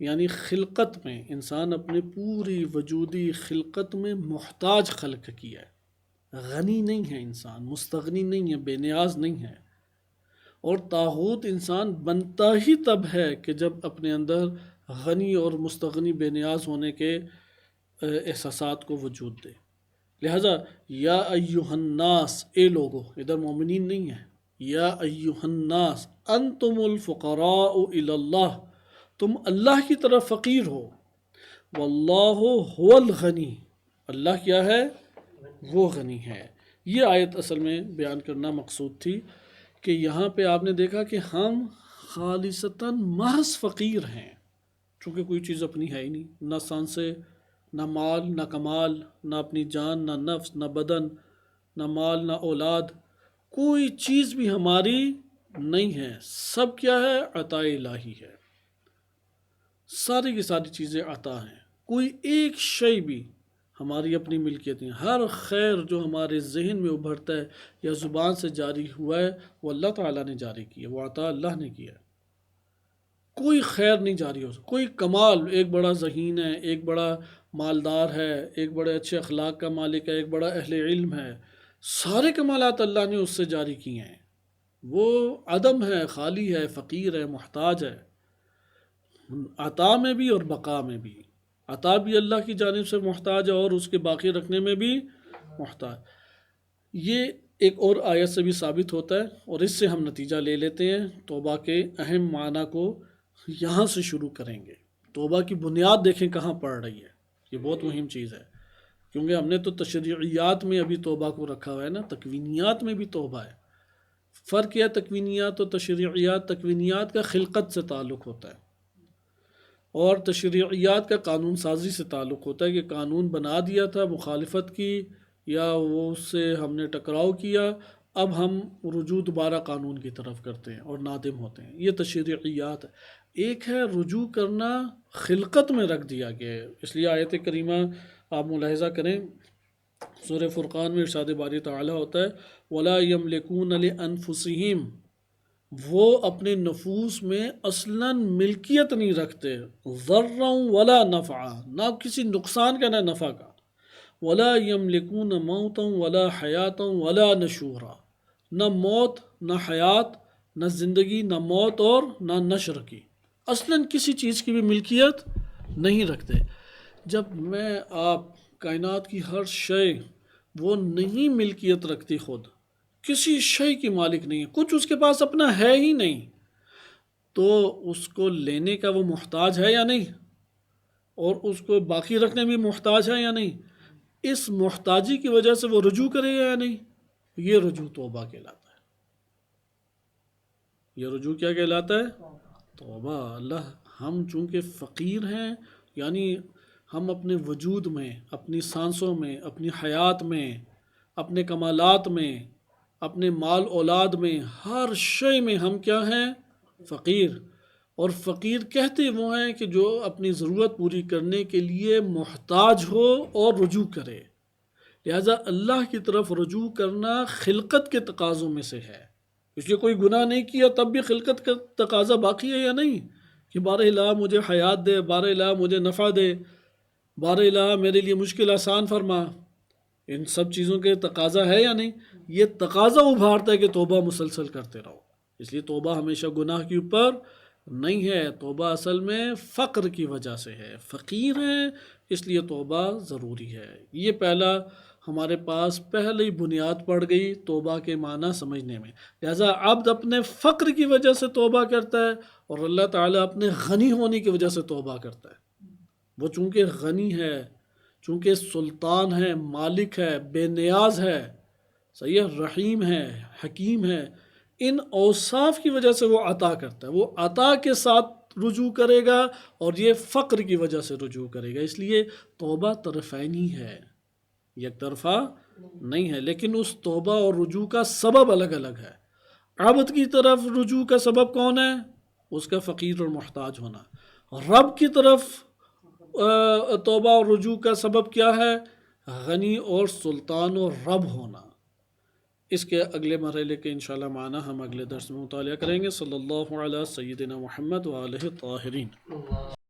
یعنی خلقت میں انسان اپنے پوری وجودی خلقت میں محتاج خلق کیا ہے، غنی نہیں ہے، انسان مستغنی نہیں ہے، بے نیاز نہیں ہے، اور طاغوت انسان بنتا ہی تب ہے کہ جب اپنے اندر غنی اور مستغنی بے نیاز ہونے کے احساسات کو وجود دے۔ لہذا یا ایہا الناس، اے لوگو، ادھر مومنین نہیں ہے، یا ایہا الناس انتم الفقراء الی اللہ، تم اللہ کی طرف فقیر ہو، واللہ هو الغنی، اللہ کیا ہے؟ وہ غنی ہے۔ یہ آیت اصل میں بیان کرنا مقصود تھی کہ یہاں پہ آپ نے دیکھا کہ ہم خالصتاً محض فقیر ہیں، چونکہ کوئی چیز اپنی ہے ہی نہیں، نہ سانسیں، نہ مال، نہ کمال، نہ اپنی جان، نہ نفس، نہ بدن، نہ مال، نہ اولاد، کوئی چیز بھی ہماری نہیں ہے، سب کیا ہے؟ عطا الہی ہے، ساری کی ساری چیزیں عطا ہیں، کوئی ایک شے بھی ہماری اپنی ملکیت نہیں۔ ہر خیر جو ہمارے ذہن میں ابھرتا ہے یا زبان سے جاری ہوا ہے وہ اللہ تعالیٰ نے جاری کیا، وہ عطا اللہ نے کیا، کوئی خیر نہیں جاری ہو سکتا۔ کوئی کمال، ایک بڑا ذہین ہے، ایک بڑا مالدار ہے، ایک بڑے اچھے اخلاق کا مالک ہے، ایک بڑا اہل علم ہے، سارے کمالات اللہ نے اس سے جاری کیے ہیں، وہ عدم ہے، خالی ہے، فقیر ہے، محتاج ہے، عطا میں بھی اور بقا میں بھی۔ عطا بھی اللہ کی جانب سے محتاج ہے اور اس کے باقی رکھنے میں بھی محتاج۔ یہ ایک اور آیت سے بھی ثابت ہوتا ہے، اور اس سے ہم نتیجہ لے لیتے ہیں توبہ کے اہم معنی کو یہاں سے شروع کریں گے۔ توبہ کی بنیاد دیکھیں کہاں پڑ رہی ہے، یہ بہت مہم چیز ہے، کیونکہ ہم نے تو تشریعیات میں ابھی توبہ کو رکھا ہوا ہے نا، تکوینیات میں بھی توبہ ہے۔ فرق کیا تکوینیات و تشریعیات؟ تکوینیات کا خلقت سے تعلق ہوتا ہے اور تشریعیات کا قانون سازی سے تعلق ہوتا ہے کہ قانون بنا دیا تھا، مخالفت کی یا وہ اس سے ہم نے ٹکراؤ کیا، اب ہم رجوع دوبارہ قانون کی طرف کرتے ہیں اور نادم ہوتے ہیں، یہ تشریعیات ہے۔ ایک ہے رجوع کرنا خلقت میں رکھ دیا گیا ہے، اس لیے آیت کریمہ آپ ملاحظہ کریں، سورہ فرقان میں ارشاد باری تعالیٰ ہوتا ہے وَلَا يَمْلِكُونَ لِأَنفُسِهِمْ، وہ اپنے نفوس میں اصلاً ملکیت نہیں رکھتے، ضرًا ولا نفعا، نہ کسی نقصان کا نہ نفع کا، ولا يملكون موتا ولا حیاتا ولا نشورا، نہ موت، نہ حیات، نہ زندگی، نہ موت اور نہ نشر کی، اصلاً کسی چیز کی بھی ملکیت نہیں رکھتے۔ جب میں آپ کائنات کی ہر شے وہ نہیں ملکیت رکھتی، خود کسی شے کی مالک نہیں ہے، کچھ اس کے پاس اپنا ہے ہی نہیں، تو اس کو لینے کا وہ محتاج ہے یا نہیں، اور اس کو باقی رکھنے میں محتاج ہے یا نہیں، اس محتاجی کی وجہ سے وہ رجوع کرے گا یا نہیں، یہ رجوع توبہ کہلاتا ہے۔ یہ رجوع کیا کہلاتا ہے؟ توبہ۔ اللہ، ہم چونکہ فقیر ہیں، یعنی ہم اپنے وجود میں، اپنی سانسوں میں، اپنی حیات میں، اپنے کمالات میں، اپنے مال اولاد میں، ہر شے میں ہم کیا ہیں؟ فقیر۔ اور فقیر کہتے وہ ہیں کہ جو اپنی ضرورت پوری کرنے کے لیے محتاج ہو اور رجوع کرے۔ لہٰذا اللہ کی طرف رجوع کرنا خلقت کے تقاضوں میں سے ہے، اس لیے کوئی گناہ نہیں کیا تب بھی خلقت کا تقاضا باقی ہے یا نہیں، کہ بار الہ مجھے حیات دے، بار الہ مجھے نفع دے، بار الہ میرے لیے مشکل آسان فرما، ان سب چیزوں کے تقاضا ہے یا نہیں؟ یہ تقاضا ابھارتا ہے کہ توبہ مسلسل کرتے رہو۔ اس لیے توبہ ہمیشہ گناہ کے اوپر نہیں ہے، توبہ اصل میں فقر کی وجہ سے ہے، فقیر ہیں اس لیے توبہ ضروری ہے۔ یہ پہلا ہمارے پاس پہلے ہی بنیاد پڑ گئی توبہ کے معنی سمجھنے میں۔ لہذا عبد اپنے فقر کی وجہ سے توبہ کرتا ہے، اور اللہ تعالیٰ اپنے غنی ہونے کی وجہ سے توبہ کرتا ہے۔ وہ چونکہ غنی ہے، چونکہ سلطان ہے، مالک ہے، بے نیاز ہے، صحیح ہے، رحیم ہے، حکیم ہے، ان اوصاف کی وجہ سے وہ عطا کرتا ہے، وہ عطا کے ساتھ رجوع کرے گا، اور یہ فقر کی وجہ سے رجوع کرے گا۔ اس لیے توبہ طرفینی ہے، یک طرفہ نہیں ہے، لیکن اس توبہ اور رجوع کا سبب الگ الگ ہے۔ عبد کی طرف رجوع کا سبب کون ہے؟ اس کا فقیر اور محتاج ہونا۔ رب کی طرف توبہ اور رجوع کا سبب کیا ہے؟ غنی اور سلطان اور رب ہونا۔ اس کے اگلے مرحلے کے انشاءاللہ معنی ہم اگلے درس میں مطالعہ کریں گے۔ صلی اللہ علیہ سیدنا محمد وآلہ الطاہرین۔